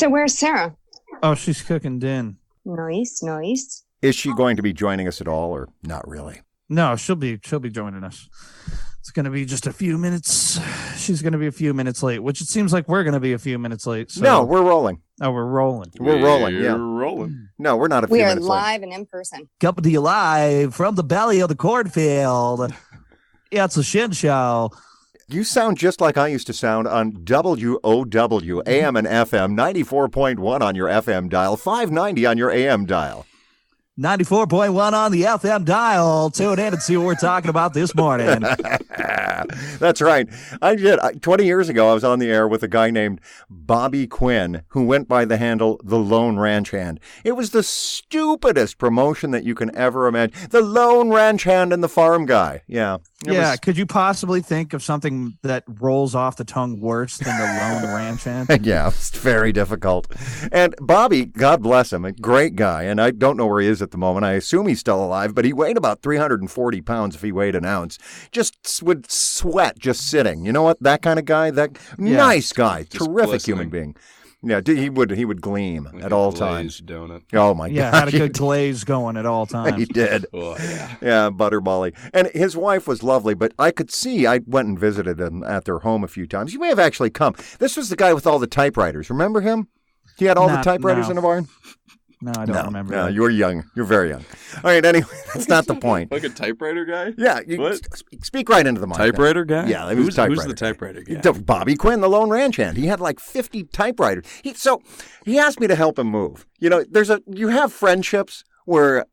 So where's Sarah? Oh, she's cooking din. Nice. Is she going to be joining us at all, or not really? No, she'll be joining us. It's going to be just a few minutes. She's going to be a few minutes late, which it seems like we're going to be a few minutes late. So. No, we're rolling. Oh, we're rolling. We're rolling, yeah. We're rolling. No, we're not a few We are minutes late. live and in person. Coming to you live from the belly of the cornfield. Yeah, it's a Shin Show. You sound just like I used to sound on WOW, AM and FM, 94.1 on your FM dial, 590 on your AM dial. 94.1 on the FM dial. Tune in and see what we're talking about this morning. That's right. 20 years ago, I was on the air with a guy named Bobby Quinn, who went by the handle The Lone Ranch Hand. It was the stupidest promotion that you can ever imagine. The Lone Ranch Hand and the Farm Guy. Yeah. Yeah, could you possibly think of something that rolls off the tongue worse than the Lone Ranch Hand? Yeah, it's very difficult. And Bobby, God bless him, a great guy, and I don't know where he is at the moment. I assume he's still alive, but he weighed about 340 pounds if he weighed an ounce. Just would sweat just sitting. You know what? That kind of guy, nice guy, just terrific glistening. human being. Yeah, he would gleam Like at a all glazed times. donut. Oh, my Yeah, God. had a good glaze going at all times. He did. Oh, yeah. Yeah, Butterbally. And his wife was lovely, but I went and visited them at their home a few times. You may have actually come. This was the guy with all the typewriters. Remember him? He had all the typewriters in the barn? No, I don't remember. No, that. you were young. You're very young. All right, anyway, that's not the point. Like a typewriter guy? Yeah, What? Speak right into the mic. Typewriter guy? Yeah, he was who's, typewriter who's the guy. typewriter guy? Bobby Quinn, the Lone Ranch Hand. He had like 50 typewriters. He asked me to help him move. You know, you have friendships where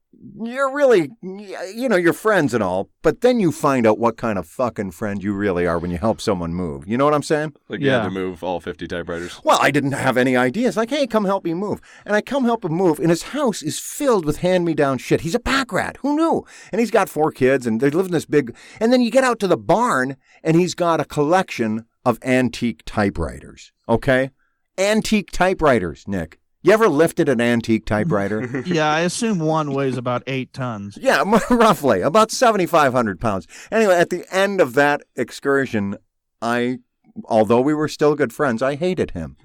you're really, you're friends and all, but then you find out what kind of fucking friend you really are when you help someone move. You know what I'm saying? Like you had to move all 50 typewriters? Well, I didn't have any ideas. Like, hey, come help me move. And I come help him move, and his house is filled with hand-me-down shit. He's a pack rat. Who knew? And he's got 4 kids, and they live in this big... And then you get out to the barn, and he's got a collection of antique typewriters. Okay? Antique typewriters, Nick. You ever lifted an antique typewriter? Yeah, I assume one weighs about 8 tons. Yeah, roughly. About 7,500 pounds. Anyway, at the end of that excursion, although we were still good friends, I hated him.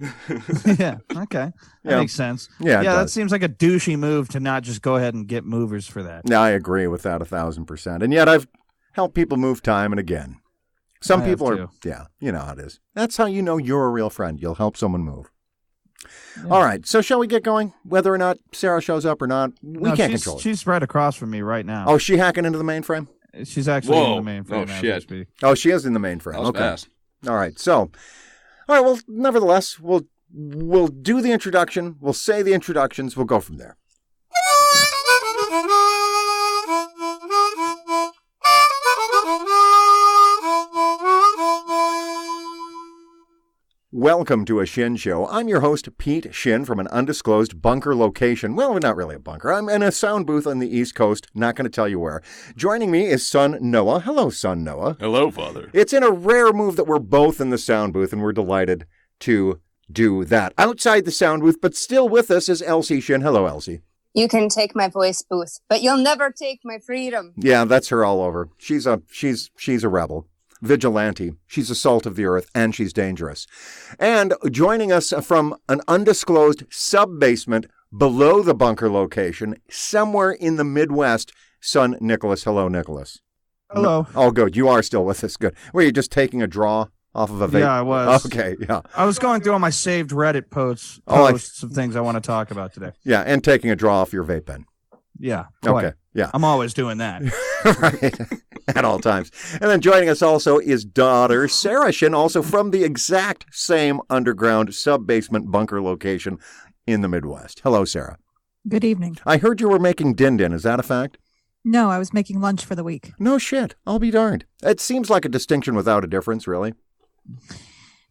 Yeah, okay. That makes sense. Yeah, that seems like a douchey move to not just go ahead and get movers for that. Yeah, I agree with that 1,000%. And yet I've helped people move time and again. Some people are, yeah, you know how it is. That's how you know you're a real friend. You'll help someone move. Yeah. All right, so shall we get going? Whether or not Sarah shows up or not, we can't control it. She's right across from me right now. Oh, is she hacking into the mainframe? She's actually in the mainframe. Oh, shit. Oh, she is in the mainframe. That was fast. All right, so, well, nevertheless, we'll do the introduction. We'll say the introductions. We'll go from there. Welcome to a Shin Show. I'm your host, Pete Shin, from an undisclosed bunker location. Well, not really a bunker. I'm in a sound booth on the East Coast. Not going to tell you where. Joining me is son Noah. Hello, son Noah. Hello, Father. It's in a rare move that we're both in the sound booth, and we're delighted to do that. Outside the sound booth, but still with us, is Elsie Shin. Hello, Elsie. You can take my voice booth, but you'll never take my freedom. Yeah, that's her all over. She's a rebel. Vigilante. She's a salt of the earth, and she's dangerous. And joining us from an undisclosed sub-basement below the bunker location, somewhere in the Midwest, son Nicholas. Hello, Nicholas. Hello. Oh, good. You are still with us. Good. Were you just taking a draw off of a vape? Yeah, I was. Okay, yeah. I was going through all my saved Reddit posts of things I want to talk about today. Yeah, and taking a draw off your vape pen. Yeah. Quite. Okay, yeah. I'm always doing that. Right. At all times. And then joining us also is daughter Sarah Shin, also from the exact same underground sub-basement bunker location in the Midwest. Hello, Sarah. Good evening. I heard you were making din-din. Is that a fact? No, I was making lunch for the week. No shit. I'll be darned. It seems like a distinction without a difference, really.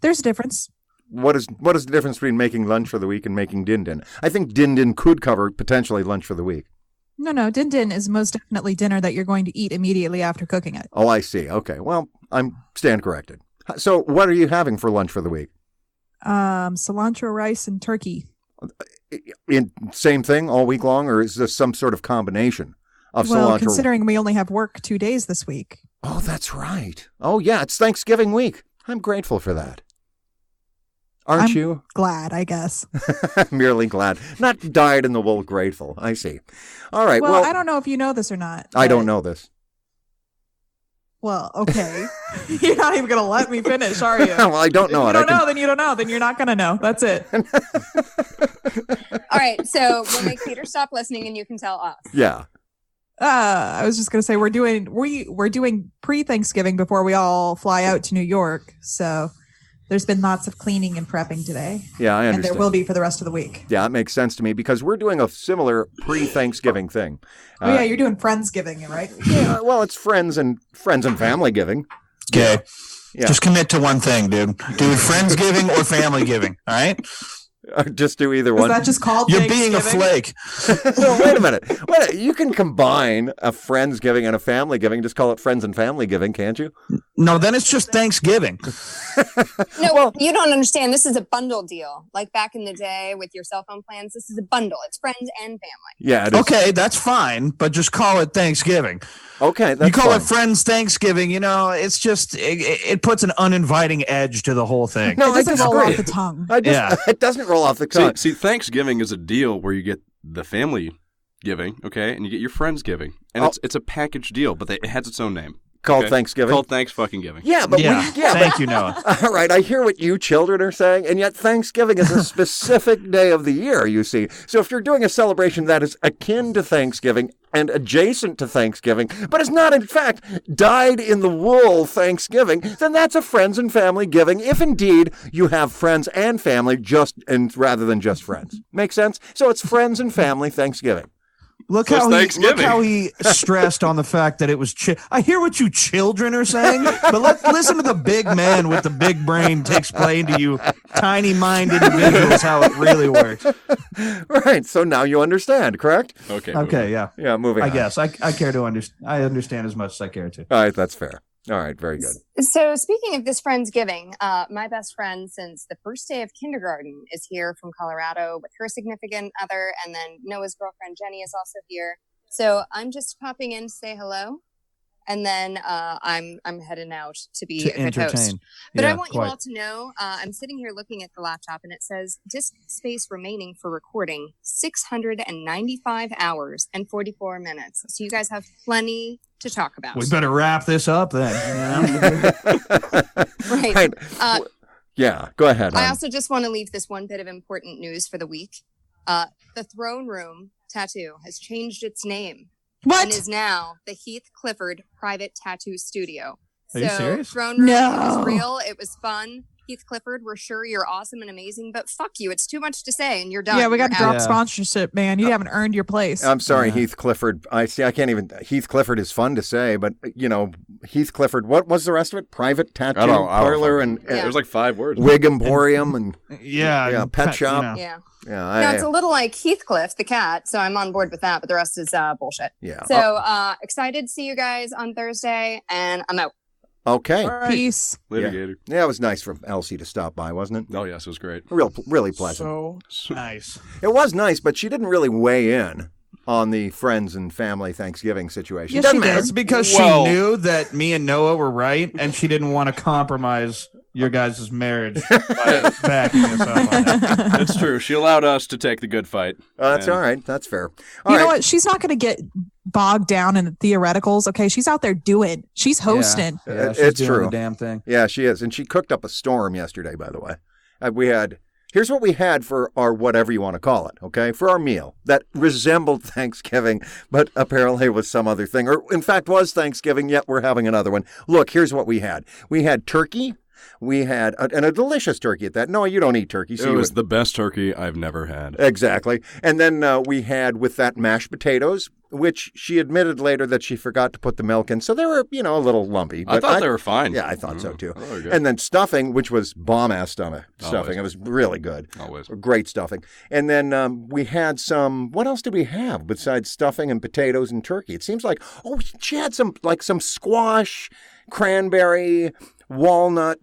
There's a difference. What is the difference between making lunch for the week and making din-din? I think din-din could cover potentially lunch for the week. No, din-din is most definitely dinner that you're going to eat immediately after cooking it. Oh, I see. Okay. Well, I'm stand corrected. So what are you having for lunch for the week? Cilantro rice and turkey. Same thing all week long, or is this some sort of combination of cilantro? Well, considering we only have work 2 days this week. Oh, that's right. Oh, yeah, it's Thanksgiving week. I'm grateful for that. Aren't I'm you? glad, I guess. Merely glad. Not dyed in the wool grateful. I see. All right. Well, Well, I don't know if you know this or not. I don't but- know this. Well, okay. You're not even going to let me finish, are you? Well, I don't know If it. you don't know, then you don't know. Then you're not going to know. That's it. All right, so we'll make Peter stop listening, and you can tell us. Yeah. I was just going to say we're doing pre-Thanksgiving before we all fly out to New York. So there's been lots of cleaning and prepping today. Yeah, I And understand. there will be for the rest of the week. Yeah, it makes sense to me because we're doing a similar pre-Thanksgiving thing. Oh yeah, you're doing Friendsgiving, right? Yeah, well, it's friends and family giving. Okay. Yeah. Just commit to one thing, dude. Do Friendsgiving or family giving. All right. Just do either Is one. that just called You're being a Thanksgiving? flake. No, wait a minute. You can combine a Friendsgiving and a family giving. Just call it friends and family giving, can't you? No, then it's just Thanksgiving. No, you don't understand. This is a bundle deal. Like back in the day with your cell phone plans, this is a bundle. It's friends and family. Yeah, it is. Okay, that's fine, but just call it Thanksgiving. Okay, that's You call fine. it Friends Thanksgiving, it's just it puts an uninviting edge to the whole thing. No, It doesn't roll disagree. off the tongue. Yeah. It doesn't roll off the tongue. See, Thanksgiving is a deal where you get the family giving, okay, and you get your friends giving, and it's a package deal, but it has its own name. Called Okay? Thanksgiving. Called Thanks fucking giving. Yeah, but Thank you, Noah. All right, I hear what you children are saying, and yet Thanksgiving is a specific day of the year, you see. So if you're doing a celebration that is akin to Thanksgiving and adjacent to Thanksgiving, but is not, in fact, dyed in the wool Thanksgiving, then that's a friends and family giving, if indeed you have friends and family rather than just friends. Make sense? So it's friends and family Thanksgiving. Look So it's how he Thanksgiving. stressed on the fact that it was. I hear what you children are saying, but listen to the big man with the big brain to explain to you, tiny-minded individuals, how it really works. Right, so now you understand, correct? Okay. Okay, yeah, Yeah, moving I on. guess I care to understand. I understand as much as I care to. All right, that's fair. All right, very good. So speaking of this Friendsgiving, my best friend since the first day of kindergarten is here from Colorado with her significant other, and then Noah's girlfriend Jenny is also here. So I'm just popping in to say hello, and then I'm heading out to be To a good host. entertain. But Yeah, I want quite. you all to know, I'm sitting here looking at the laptop, and it says disk space remaining for recording 695 hours and 44 minutes. So you guys have plenty to talk about. We better wrap this up then. Right. Right. Uh, Yeah, go ahead. I hon. also just want to leave this one bit of important news for the week. The Throne Room tattoo has changed its name and What? is now the Heath Clifford Private Tattoo Studio. Are you serious? Throne Room, No. it was real. It was fun. Heath Clifford, we're sure you're awesome and amazing, but fuck you. It's too much to say, and you're done. Yeah, we got to You're drop out. Yeah. sponsorship, man. You haven't earned your place. I'm sorry, Yeah. Heath Clifford. I can't even. Heath Clifford is fun to say, but Heath Clifford. What was the rest of it? Private tattoo I don't parlor know. and Yeah. There's like 5 words. wig emporium and Yeah, pet shop. Yeah. yeah. No, it's a little like Heathcliff, the cat, so I'm on board with that, but the rest is bullshit. yeah. So excited to see you guys on Thursday, and I'm out. Okay. All right. Peace. Later, Yeah. Gator. Yeah, it was nice for Elsie to stop by, wasn't it? Oh, yes, it was great. Really pleasant. So nice. It was nice, but she didn't really weigh in on the friends and family Thanksgiving situation. Yes, Doesn't she did. matter. It's because Well- she knew that me and Noah were right, and she didn't want to compromise your guys' marriage by backing us up on that. It's true. She allowed us to take the good fight. That's And- all right. That's fair. All You know right. what? She's not going to get bogged down in the theoreticals. Okay, she's out there doing. She's hosting. Yeah, It's she's doing true. the damn thing. Yeah, she is. And she cooked up a storm yesterday, by the way. Here's what we had for our whatever you want to call it, okay? For our meal that resembled Thanksgiving, but apparently was some other thing. Or, in fact, was Thanksgiving, yet we're having another one. Look, here's what we had. We had turkey. We had, and a delicious turkey at that. No, you don't eat turkey. So It you was would- the best turkey I've never had. Exactly. And then we had with that mashed potatoes, which she admitted later that she forgot to put the milk in. So they were, a little lumpy. I but thought they were fine. Yeah, I thought so too. Oh, they were good. And then stuffing, which was bomb-ass stuffing. Always. It was really good. Always. Great stuffing. And then we had some, what else did we have besides stuffing and potatoes and turkey? It seems like, she had some squash, cranberry, walnut,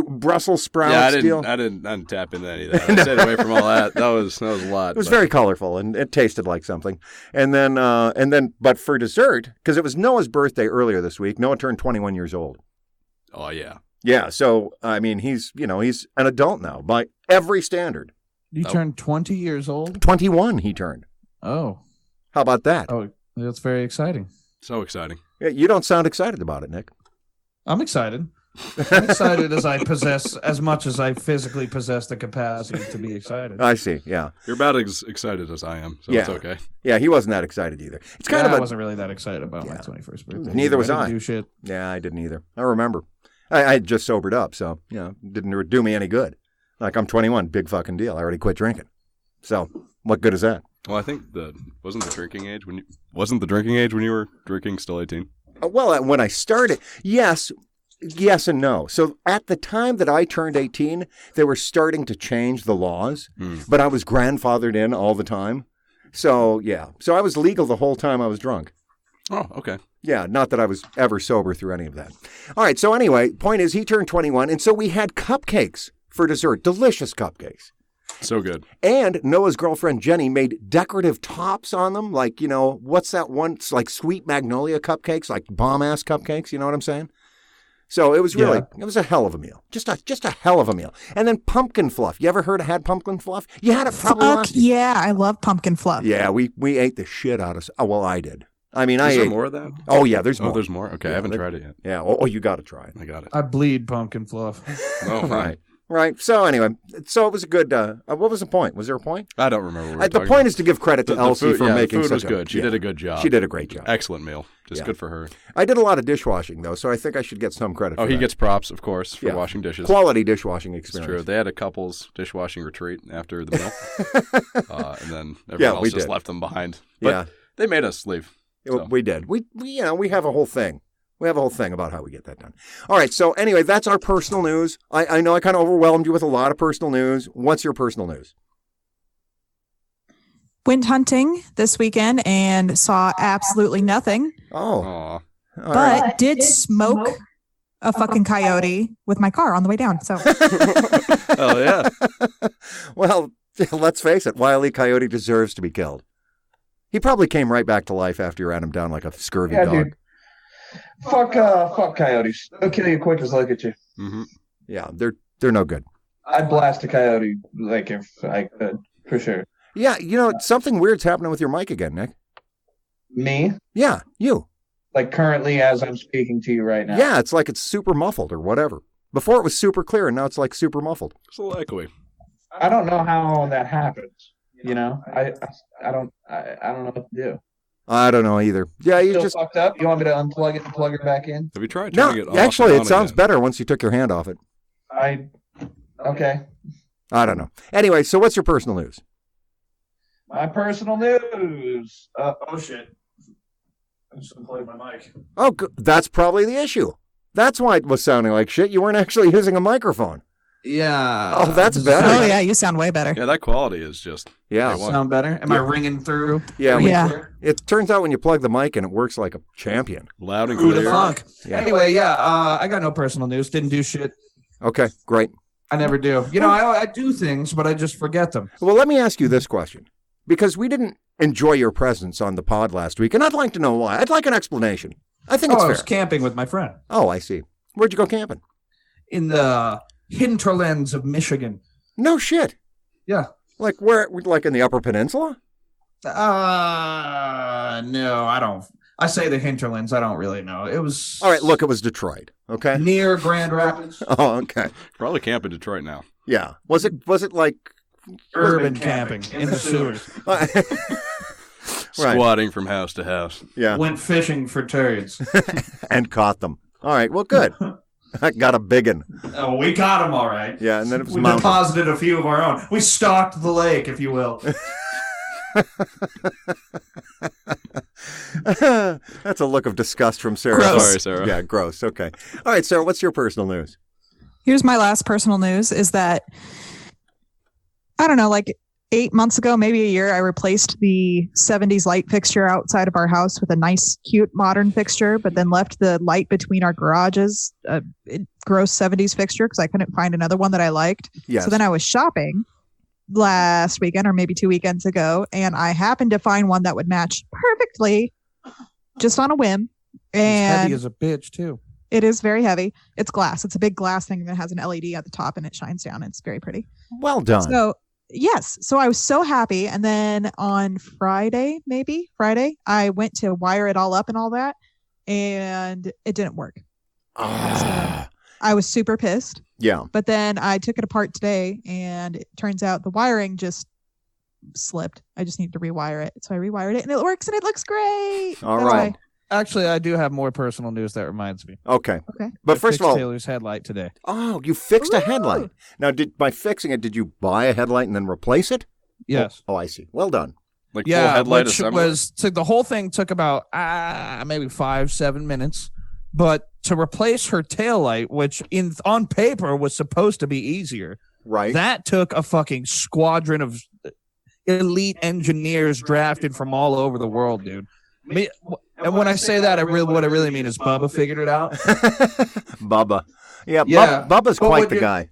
Brussels sprouts Yeah, deal. I didn't tap into any of that. I stayed away from all that. That was a lot. It was very colorful and it tasted like something. And then, but for dessert, because it was Noah's birthday earlier this week, Noah turned 21 years old. Oh, yeah. Yeah. So, I mean, he's an adult now by every standard. You turned 20 years old? 21 he turned. Oh. How about that? Oh, that's very exciting. So exciting. Yeah, you don't sound excited about it, Nick. I'm excited. I'm excited as much as I physically possess the capacity to be excited. I see, yeah. You're about as excited as I am, so it's okay. Yeah, he wasn't that excited either. It's kind of I wasn't really that excited about my 21st birthday. Neither was I. Didn't do shit. Yeah, I didn't either. I remember. I had just sobered up, so, didn't do me any good. Like, I'm 21, big fucking deal. I already quit drinking. So, what good is that? Well, I think wasn't the drinking age when you were drinking still 18? Well, when I started, yes and no. So at the time that I turned 18, they were starting to change the laws, but I was grandfathered in all the time. So, yeah. So I was legal the whole time I was drunk. Oh, okay. Yeah, not that I was ever sober through any of that. All right, so anyway, point is he turned 21, and so we had cupcakes for dessert, delicious cupcakes. So good. And Noah's girlfriend, Jenny, made decorative tops on them, like, what's that one? It's like sweet magnolia cupcakes, like bomb-ass cupcakes, you know what I'm saying? So it was it was a hell of a meal. Just a hell of a meal. And then pumpkin fluff. You ever had pumpkin fluff? You had it probably last year. Yeah, I love pumpkin fluff. Yeah, we ate the shit out of well, I did. I mean, Is I there ate more of that? Oh, yeah, there's more. Oh, there's more? Okay, I haven't tried it yet. Yeah, you got to try it. I got it. I bleed pumpkin fluff. Oh, fine. Right. So anyway, it was a good. What was the point? Was there a point? I don't remember. What the point is to give credit to Elsie for making. The food was good. She did a good job. She did a great job. Excellent meal. Just good for her. I did a lot of dishwashing though, so I think I should get some credit. Oh, he gets props, of course, for washing dishes. Quality dishwashing experience. It's true. They had a couple's dishwashing retreat after the meal, and then everyone else just left them behind. But they made us leave. So. We did. We have a whole thing. We have a whole thing about how we get that done. All right. So anyway, that's our personal news. I know I kind of overwhelmed you with a lot of personal news. What's your personal news? Went hunting this weekend and saw absolutely nothing. Oh. But did smoke a fucking coyote with my car on the way down. So. Oh, yeah. Well, let's face it. Wile E. Coyote deserves to be killed. He probably came right back to life after you ran him down like a scurvy dog. Dude. Fuck coyotes. They'll kill you quick as look at you. Mm-hmm. Yeah, they're no good. I'd blast a coyote like if I could, for sure. Yeah, something weird's happening with your mic again, Nick. Me? Yeah, you. Like currently as I'm speaking to you right now. Yeah, it's like it's super muffled or whatever. Before it was super clear and now it's like super muffled. It's a little echoey. I don't know how that happens. I don't know what to do. I don't know either. Yeah, you just fucked up. You want me to unplug it and plug it back in? Have you tried turning it off? Actually, it sounds better once you took your hand off it. Okay. I don't know. Anyway, so what's your personal news? My personal news. Oh shit! I just unplugged my mic. Oh, that's probably the issue. That's why it was sounding like shit. You weren't actually using a microphone. Yeah. Oh, that's better. Oh yeah, you sound way better. Yeah, that quality is just. Sound better? Am I ringing through? Yeah. It turns out when you plug the mic in, it works like a champion. Loud and Who clear. the fuck? Yeah. Anyway, I got no personal news. Didn't do shit. Okay, great. I never do. I do things, but I just forget them. Well, let me ask you this question. Because we didn't enjoy your presence on the pod last week, and I'd like to know why. I'd like an explanation. I think it's fair. I was camping with my friend. Oh, I see. Where'd you go camping? In the hinterlands of Michigan. No shit. Yeah. Like where? Like in the Upper Peninsula? No, I don't. I say the hinterlands. I don't really know. It was. All right, look, it was Detroit. Okay. Near Grand Rapids. Oh, okay. Probably camp in Detroit now. Yeah. Was it like urban camping in the sewers? Squatting from house to house. Yeah. Went fishing for turds and caught them. All right. Well, good. I got a big one. Oh, we caught them all right. Yeah, and then it was we deposited a few of our own. We stocked the lake, if you will. That's a look of disgust from Sarah. Gross. Sorry, Sarah. Yeah, gross. Okay. All right, Sarah, what's your personal news? Here's my last personal news is that, I don't know, like 8 months ago, maybe a year, I replaced the 70s light fixture outside of our house with a nice, cute, modern fixture, but then left the light between our garages, gross 70s fixture, because I couldn't find another one that I liked. Yes. So then I was shopping last weekend or maybe 2 weekends ago, and I happened to find one that would match perfectly just on a whim. He's And heavy as a bitch, too. It is very heavy. It's glass. It's a big glass thing that has an LED at the top and it shines down. It's very pretty. Well done. So, yes. So I was so happy. And then on Friday, I went to wire it all up and all that, and it didn't work. So I was super pissed. Yeah. But then I took it apart today, and it turns out the wiring just slipped. I just need to rewire it. So I rewired it, and it works, and it looks great. All right. Actually, I do have more personal news that reminds me. Okay. Okay. But I first of fixed all, Taylor's headlight today. oh, you fixed a Ooh. headlight. Now, by fixing it, did you buy a headlight and then replace it? Yes. Oh, I see. Well done. Like full Yeah, headlight which assembly. the whole thing took about maybe 5-7 minutes. But to replace her taillight, which on paper was supposed to be easier, Right. that took a fucking squadron of elite engineers drafted from all over the world, dude. And when I say that, what I really mean is Bubba figured it out. Bubba. Yeah, Yeah, Bubba's but quite when the you- guy.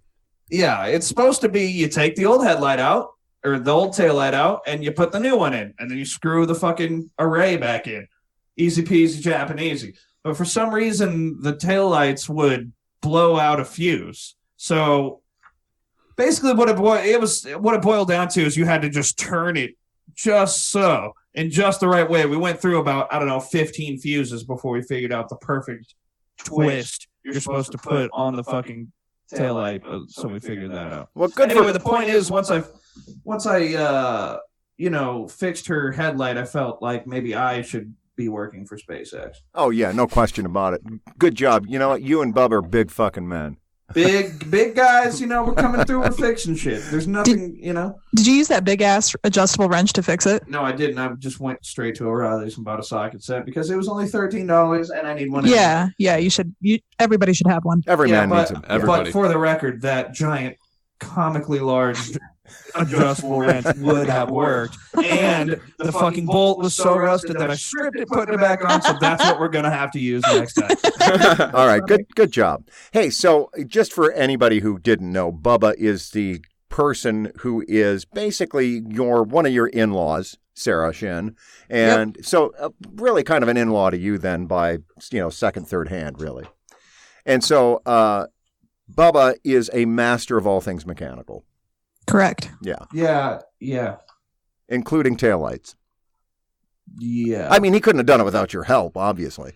Yeah, it's supposed to be you take the old headlight out or the old taillight out and you put the new one in and then you screw the fucking array back in. Easy peasy Japanesey. But for some reason the taillights would blow out a fuse. So basically what it boiled down to is you had to just turn it just so in just the right way. We went through about 15 fuses before we figured out the perfect twist you're supposed to put on the fucking taillight, so we figured that out. Well, good Anyway, for the point is, once I fixed her headlight, I felt like maybe I should be working for SpaceX. Oh, yeah, no question about it. Good job. You know what? You and Bubba are big fucking men. Big guys, we're coming through, we're fixing shit. There's nothing, Did you use that big ass adjustable wrench to fix it? No, I didn't. I just went straight to O'Reilly's and bought a socket set because it was only $13 and I need one. Yeah, you should. Everybody should have one. Every man needs but, him. Everybody. But for the record, that giant, comically large adjustable wrench would have worked, and the fucking bolt was so rusted that I stripped it, putting it back on. So that's what we're gonna have to use next time. All right, good job. Hey, so just for anybody who didn't know, Bubba is the person who is basically one of your in-laws, Sarah Shin, and so really kind of an in-law to you then by second, third hand, really. And so Bubba is a master of all things mechanical. Correct. Yeah, Yeah. including taillights. Yeah. I mean, he couldn't have done it without your help, obviously.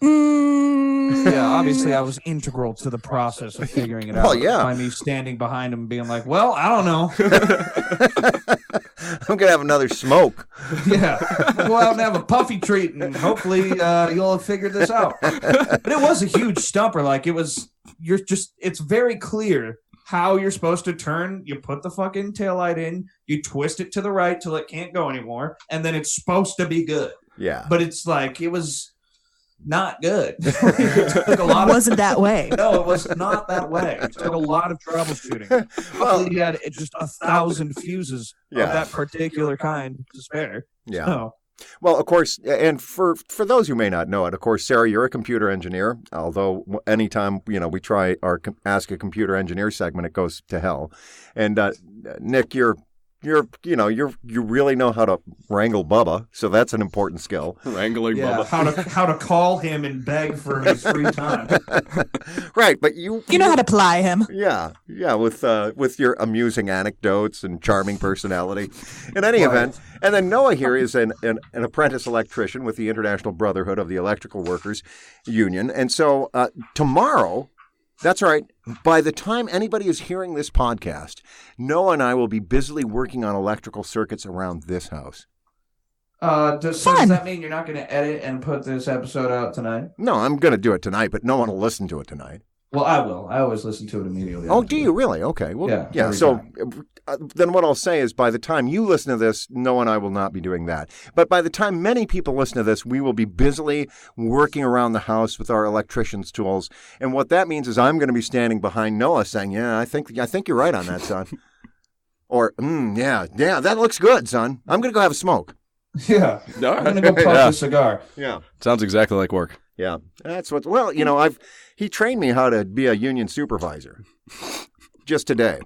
Yeah, obviously I was integral to the process of figuring it out. Well, yeah. By me standing behind him and being like, well, I don't know. I'm going to have another smoke. Yeah. Go out and have a puffy treat and hopefully you'll have figured this out. But it was a huge stumper. Like it's very clear how you're supposed to turn. You put the fucking taillight in, you twist it to the right till it can't go anymore, and then it's supposed to be good. Yeah. But it's like, it was not good. It took a lot Wasn't that way. No, it was not that way. It took a lot of troubleshooting. Well, he had just 1,000 fuses of that particular kind to spare. Yeah. So, Well, of course, and for those who may not know it, of course, Sarah, you're a computer engineer, although anytime, we try our Ask a Computer Engineer segment, it goes to hell. And Nick, you really know how to wrangle Bubba, so that's an important skill. Wrangling yeah, Bubba. how to call him and beg for his free time. Right, but you know how to ply him. Yeah, with your amusing anecdotes and charming personality. In any event, and then Noah here is an apprentice electrician with the International Brotherhood of the Electrical Workers Union, and so tomorrow. That's right. By the time anybody is hearing this podcast, Noah and I will be busily working on electrical circuits around this house. Does that mean you're not going to edit and put this episode out tonight? No, I'm going to do it tonight, but no one will listen to it tonight. Well, I will. I always listen to it immediately. Oh, do you really? Okay. Well, yeah. So then what I'll say is by the time you listen to this, Noah and I will not be doing that. But by the time many people listen to this, we will be busily working around the house with our electrician's tools. And what that means is I'm going to be standing behind Noah saying, yeah, I think you're right on that, son. Or, yeah, that looks good, son. I'm going to go have a smoke. Yeah. I'm going to go puff a cigar. Yeah. Sounds exactly like work. Yeah. That's what, he trained me how to be a union supervisor just today.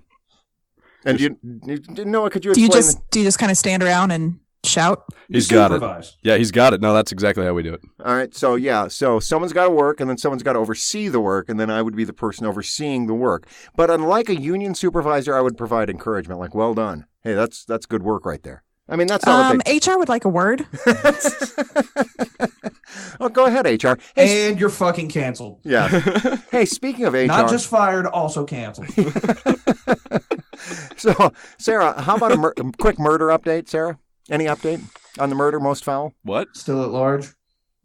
And Noah, could you explain? Do you just kind of stand around and shout. He's got it. Supervise. Yeah, he's got it. No, that's exactly how we do it. All right. So, so someone's got to work, and then someone's got to oversee the work, and then I would be the person overseeing the work. But unlike a union supervisor, I would provide encouragement, like, well done. Hey, that's good work right there. I mean, that's not what HR would like a word. Oh, go ahead, HR. Hey, And you're fucking canceled. yeah. Hey, speaking of HR. Not just fired, also canceled. So, Sarah, how about a quick murder update, Sarah? Any update on the murder most foul? What? Still at large?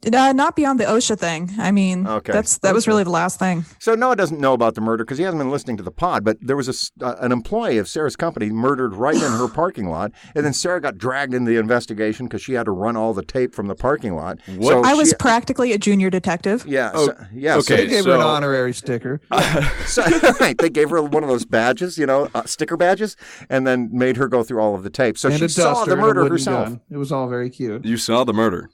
Not beyond the OSHA thing. I mean, Okay. that was really the last thing. So Noah doesn't know about the murder because he hasn't been listening to the pod, but there was an employee of Sarah's company murdered right in her parking lot, and then Sarah got dragged into the investigation because she had to run all the tape from the parking lot. What? So I was practically a junior detective. Yeah. Oh, yeah. okay. They gave her an honorary sticker. Right. They gave her one of those badges, sticker badges, and then made her go through all of the tape. So And she a saw duster the and a murder wooden herself. gun. It was all very cute. You saw the murder.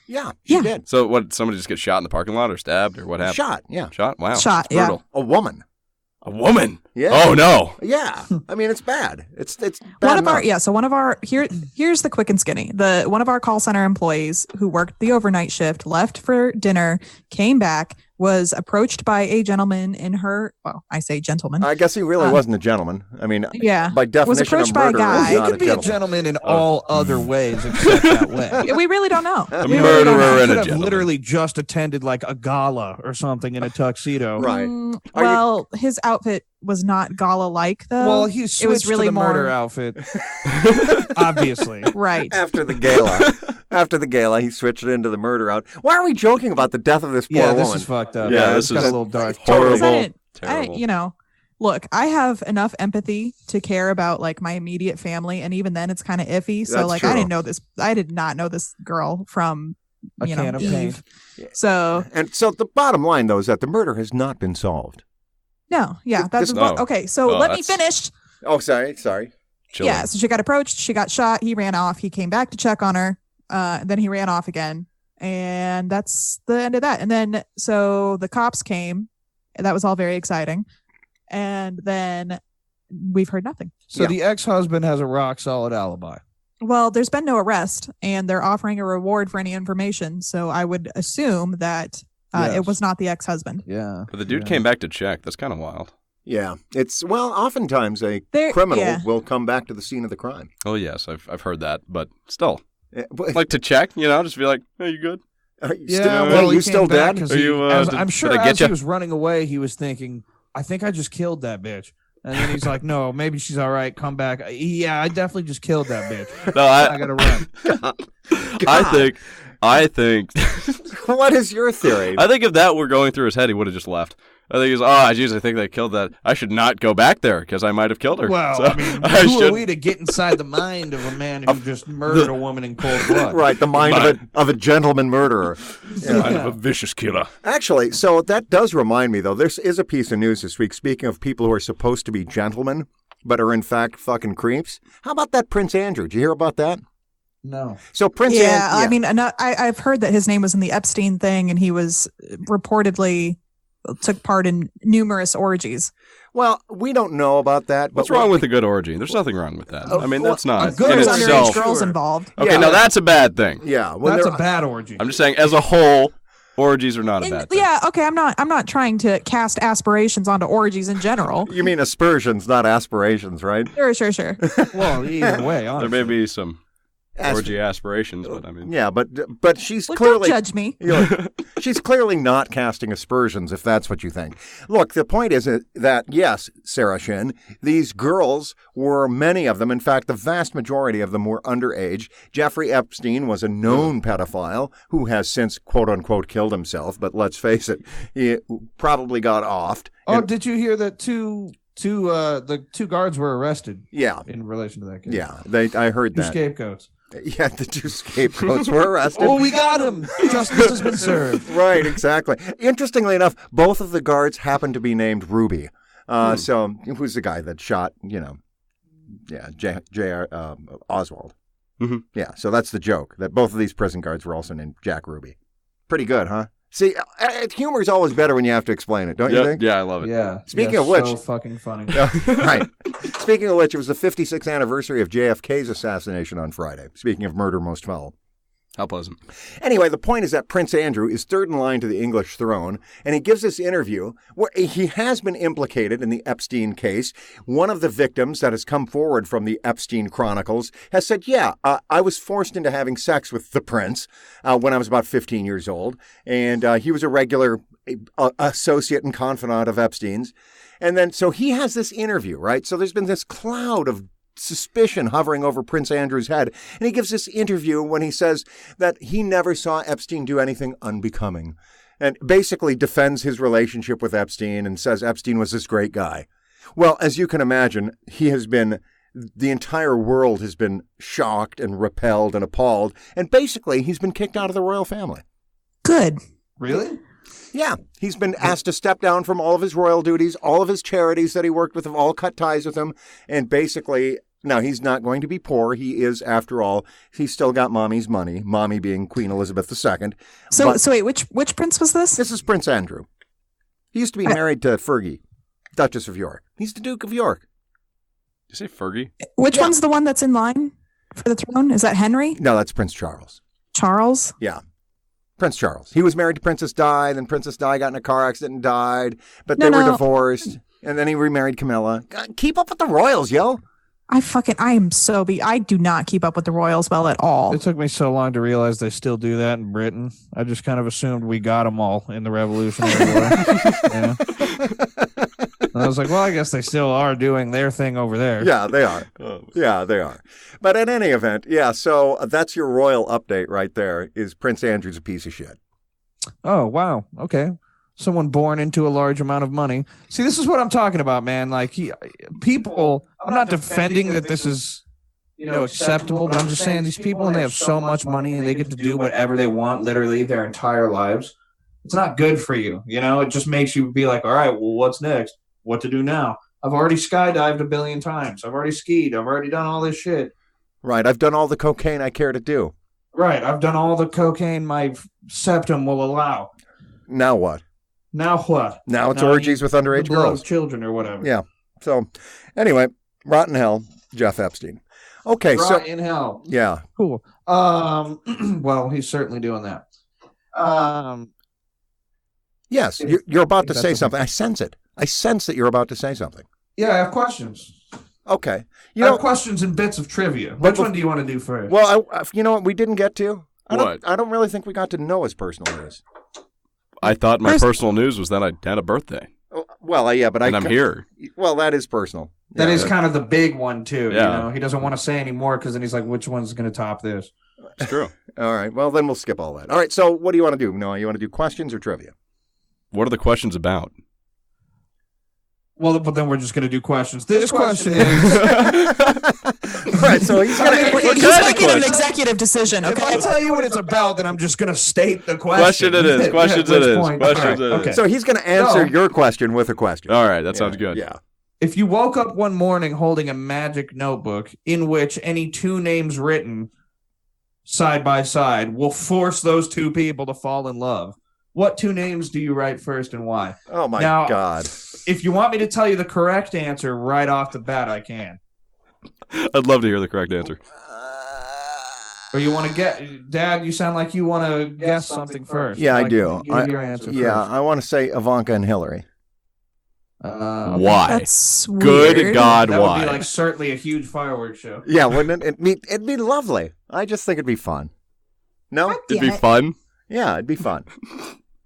Yeah, she Yeah. did. So what? Somebody just get shot in the parking lot or stabbed or what happened? Shot. Yeah. Shot? Wow. Shot, It's yeah. brutal. A woman. A woman? Yeah. Oh, no. Yeah. I mean, it's bad. It's bad One of enough. our here's the quick and skinny. One of our call center employees who worked the overnight shift left for dinner, came back, was approached by a gentleman in her. Well, I say gentleman. I guess he really wasn't a gentleman. I mean, Yeah. by definition, approached a by a murderer guy. is He not could be a gentleman. gentleman in all other ways except that way. We really don't know. A We really don't murderer know. He and could a have gentleman. literally just attended like a gala or something in a tuxedo. Right. Are Well, his outfit was not gala-like, though. Well, he switched it was really to the murder more outfit. Obviously. right. After the gala, he switched it into the murder out. Why are we joking about the death of this poor Yeah, woman? this is fucked up. Yeah, It's this got is a little dark. Totally. Because I Terrible. didn't, look, I have enough empathy to care about like my immediate family, and even then, it's kind of iffy. So, That's like, true. I did not know this girl from A can of Eve. paint. So And so the bottom line, though, is that the murder has not been solved. no, yeah, that's No. okay. So Oh, let me that's- finish. Oh, sorry. Chilling. Yeah, so she got approached, she got shot, he ran off, he came back to check on her, then he ran off again, and that's the end of that. And then so the cops came, and that was all very exciting, and then we've heard nothing. So Yeah. the ex-husband has a rock solid alibi. Well, there's been no arrest, and they're offering a reward for any information, so I would assume that Yes. it was not the ex-husband. Yeah. But the dude came back to check. That's kind of wild. Yeah. Oftentimes a There- criminal yeah. will come back to the scene of the crime. Oh, yes. I've heard that. But still, But- like to check, just be like, hey, you good? Are you Yeah, still, well, you he still came back dead? 'cause Are you, I'm sure did I get as ya? he was running away, he was thinking, I think I just killed that bitch. And then he's like, no, maybe she's all right. Come back. Yeah, I definitely just killed that bitch. No, I got to run. I think What is your theory? I think if that were going through his head, he would have just left. I think he's, I think they killed that. I should not go back there because I might have killed her. Well, So I mean, who are we to get inside the mind of a man who just murdered a woman in cold blood? Right, the mind of a gentleman murderer. Kind of a vicious killer. Actually, so that does remind me, though, there is a piece of news this week, speaking of people who are supposed to be gentlemen, but are in fact fucking creeps. How about that Prince Andrew? Did you hear about that? No. So Prince Yeah, Andrew... I mean, I've heard that his name was in the Epstein thing, and he was reportedly took part in numerous orgies. Well, we don't know about that. What's wrong with a good orgy? There's nothing wrong with that. I mean, that's not good in There's orgy. underage itself. girls Sure. involved. Okay, Yeah. now that's a bad thing. Yeah, when That's they're- a bad orgy. I'm just saying, as a whole, orgies are not a bad thing. Yeah, okay. I'm not trying to cast aspirations onto orgies in general. You mean aspersions, not aspirations, right? Sure. Well, either way, honestly. There may be some As- orgy aspirations, but I mean, Yeah, but she's Look, clearly... don't judge me. She's clearly not casting aspersions, if that's what you think. Look, the point is that, yes, Sarah Shin, these girls were, many of them, in fact, the vast majority of them were underage. Jeffrey Epstein was a known pedophile who has since, quote-unquote, killed himself, but let's face it, he probably got offed. Oh, And- did you hear that the two guards were arrested yeah, in relation to that case? yeah, I heard Two that. scapegoats. Yeah, the two scapegoats were arrested. Oh, we got him. Justice has been served. Right, exactly. Interestingly enough, both of the guards happened to be named Ruby. So who's the guy that shot, J.R. Oswald? Mhm. Yeah, so that's the joke, that both of these prison guards were also named Jack Ruby. Pretty good, huh? See, humor is always better when you have to explain it, don't you think? Yeah, I love it. Yeah. Speaking of which, so fucking funny. Right. Speaking of which, it was the 56th anniversary of JFK's assassination on Friday. Speaking of murder most foul. How pleasant. Anyway, the point is that Prince Andrew is third in line to the English throne, and he gives this interview where he has been implicated in the Epstein case. One of the victims that has come forward from the Epstein Chronicles has said, I was forced into having sex with the prince when I was about 15 years old, and he was a regular associate and confidant of Epstein's. And then, so he has this interview, right? So there's been this cloud of suspicion hovering over Prince Andrew's head. And he gives this interview when he says that he never saw Epstein do anything unbecoming and basically defends his relationship with Epstein and says Epstein was this great guy. Well, as you can imagine, the entire world has been shocked and repelled and appalled. And basically, he's been kicked out of the royal family. Good. Really? Yeah, he's been asked to step down from all of his royal duties. All of his charities that he worked with have all cut ties with him. And basically, now he's not going to be poor. He is, after all, he's still got mommy's money, mommy being Queen Elizabeth II. So wait, which prince was this? This is Prince Andrew. He used to be married to Fergie, Duchess of York. He's the Duke of York. Did you say Fergie? Which one's the one that's in line for the throne? Is that Henry? No, that's Prince Charles. Charles? Yeah. Prince Charles. He was married to Princess Di, then Princess Di got in a car accident and died, but they were divorced, and then he remarried Camilla. God, keep up with the royals, yo. I am so I do not keep up with the royals well at all. It took me so long to realize they still do that in Britain. I just kind of assumed we got them all in the Revolutionary War. Yeah. And I was like, well, I guess they still are doing their thing over there. Yeah, they are. Yeah, they are. But in any event, yeah, so that's your royal update right there, is Prince Andrew's a piece of shit. Oh, wow. Okay. Someone born into a large amount of money. See, this is what I'm talking about, man. Like, I'm not defending that this is, acceptable, but I'm just saying these people, and they have so much money and they get to do whatever they want literally their entire lives. It's not good for you. It just makes you be like, all right, well, what's next? What to do now? I've already skydived 1 billion times. I've already skied. I've already done all this shit. Right. I've done all the cocaine I care to do. Right. I've done all the cocaine my septum will allow. Now what? Now what? Now it's orgies with underage girls. Children or whatever. Yeah. So, anyway, rotten hell, Jeff Epstein. Okay. Rot in hell. Yeah. Cool. Well, he's certainly doing that. Yes. You're about to say something. I sense it. I sense that you're about to say something. Yeah, I have questions. Okay. I have questions and bits of trivia. Which one do you want to do first? Well, you know what we didn't get to? What? I don't really think we got to Noah's personal news. I thought my personal news was that I had a birthday. Well, yeah, but I'm here. Well, that is personal. That is kind of the big one, too. Yeah. He doesn't want to say anymore because then he's like, which one's going to top this? It's true. All right. Well, then we'll skip all that. All right. So what do you want to do, Noah? You want to do questions or trivia? What are the questions about? Well, but then we're just going to do questions. This question is... Right, so he's making an executive decision, okay? If I tell you what it's about, then I'm just going to state the question. Question it is. Questions it is. Questions it is. Okay. So he's going to answer your question with a question. All right, that sounds good. Yeah. If you woke up one morning holding a magic notebook in which any two names written side by side will force those two people to fall in love, what two names do you write first and why? Oh, my God. If you want me to tell you the correct answer right off the bat, I can. I'd love to hear the correct answer. Or you want to get... Dad, you sound like you want to guess something first. Yeah, I do. Give your answer first. I want to say Ivanka and Hillary. Okay. Why? That's weird. Good God, that why? Would be like certainly a huge fireworks show. Yeah, wouldn't it? It'd be lovely. I just think it'd be fun. No? It'd be fun. Yeah, it'd be fun.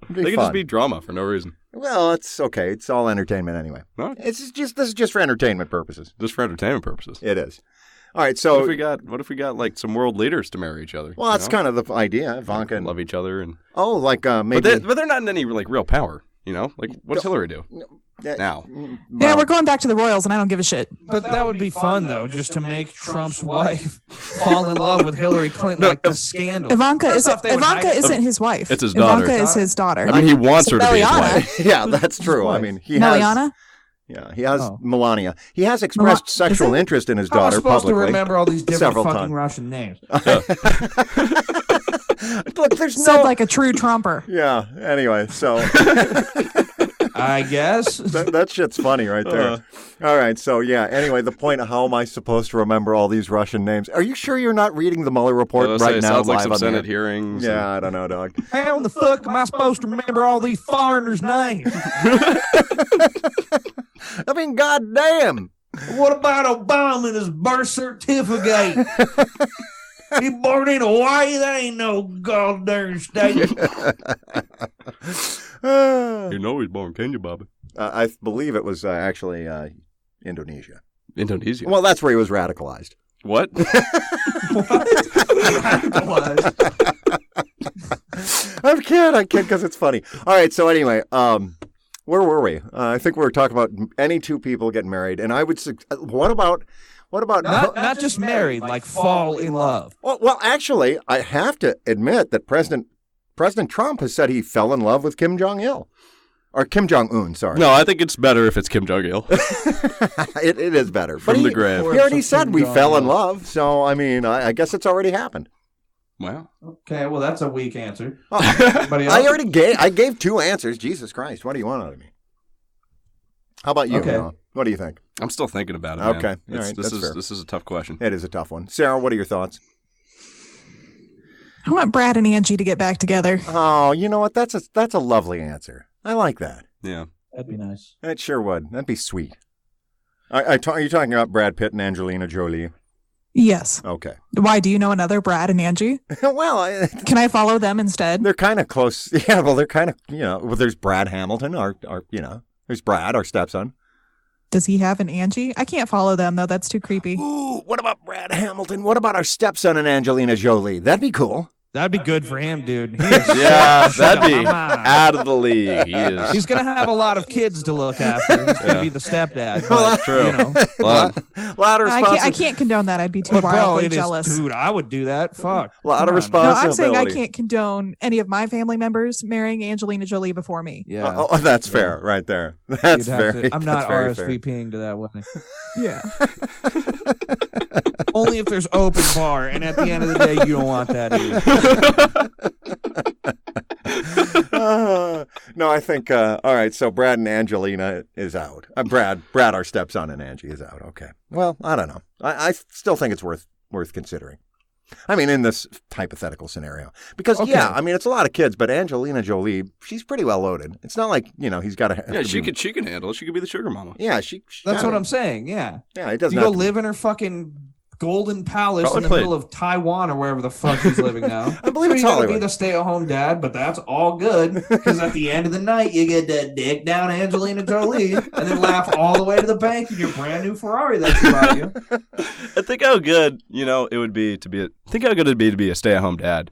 They could just be drama for no reason. Well, it's okay. It's all entertainment anyway. Huh? This is just for entertainment purposes. Just for entertainment purposes. It is. All right, so what if we got like some world leaders to marry each other? Well, that's kind of the idea. Ivanka and love each other and maybe, but they're not in any like real power. Like what does Hillary do now? Yeah, we're going back to the royals, and I don't give a shit. But that would be fun, though, just to make Trump's wife fall in love with Hillary Clinton, like the scandal. Ivanka isn't his wife. It's his daughter. Ivanka is his daughter. I mean, he wants her to be his wife. Yeah, that's true. I mean, he Meliana? He has Melania. He has expressed sexual interest in his daughter publicly. I'm supposed publicly. to remember all these different several fucking times. Russian names. Look, there's Said no. like a true Trumper. Yeah. Anyway, so I guess. that shit's funny right there. All right. So yeah. Anyway, the point of how am I supposed to remember all these Russian names? Are you sure you're not reading the Mueller report right now? Sounds like live some on the Senate air? hearings. Yeah, I don't know, dog. How in the fuck am I supposed to remember all these foreigners' names? I mean, goddamn. What about Obama and his birth certificate? He born in Hawaii? That ain't no goddamn state. You know he's born, can you, Bobby? I believe it was actually Indonesia. Indonesia. Well, that's where he was radicalized. What? I'm kidding because it's funny. All right, so anyway, where were we? I think we were talking about any two people getting married, and I would. What about Not just married, like fall in love. Well, actually, I have to admit that President Trump has said he fell in love with Kim Jong-il. Or Kim Jong-un, sorry. No, I think it's better if it's Kim Jong-il. It is better. From the grave. He already said we fell in love, so, I mean, I guess it's already happened. Wow. Okay, well, that's a weak answer. I gave two answers. Jesus Christ, what do you want out of me? How about you? Okay. Noah? What do you think? I'm still thinking about it, man. Okay. All right, This is a tough question. It is a tough one. Sarah, what are your thoughts? I want Brad and Angie to get back together. Oh, you know what? That's a lovely answer. I like that. Yeah. That'd be nice. That sure would. That'd be sweet. Are you talking about Brad Pitt and Angelina Jolie? Yes. Okay. Why, do you know another Brad and Angie? Well, Can I follow them instead? they're kind of close. Yeah, well, they're kind of, well, there's Brad Hamilton, there's Brad, our stepson. Does he have an Angie? I can't follow them, though. That's too creepy. Ooh, what about Brad Hamilton? What about our stepson and Angelina Jolie? That'd be cool. That'd be good for him, dude. Yeah, that'd be out of the league. He is. He's going to have a lot of kids to look after. He's going to be the stepdad. Well, But, true. You know. Lot of I can't condone that. I'd be too But bro, wildly it jealous. is, dude, I would do that. Fuck. Lot of No, responsibility. I'm saying I can't condone any of my family members marrying Angelina Jolie before me. Yeah. Oh, that's fair, right there. That's You'd have very. to- I'm not that's very fair. RSVPing to that wedding. Yeah. Only if there's open bar, and at the end of the day, you don't want that either. No, I think. All right, so Brad and Angelina is out. Brad, our stepson, and Angie is out. Okay. Well, I don't know. I still think it's worth considering. I mean, in this hypothetical scenario, because Okay. yeah, I mean, it's a lot of kids, but Angelina Jolie, she's pretty well loaded. It's not like he's got to. Yeah, she can handle it. She could be the sugar mama. Yeah, she That's what I'm saying. Yeah. Yeah, it doesn't. You go have to- live in her fucking golden palace Probably in the played. middle of Taiwan or wherever the fuck he's living now. I believe it's you're gonna Hollywood. be the stay-at-home dad, but that's all good because at the end of the night you get that dick down Angelina Jolie and then laugh all the way to the bank in your brand new Ferrari that you bought you. I think how good it would be to be. Think how good it'd be to be a stay-at-home dad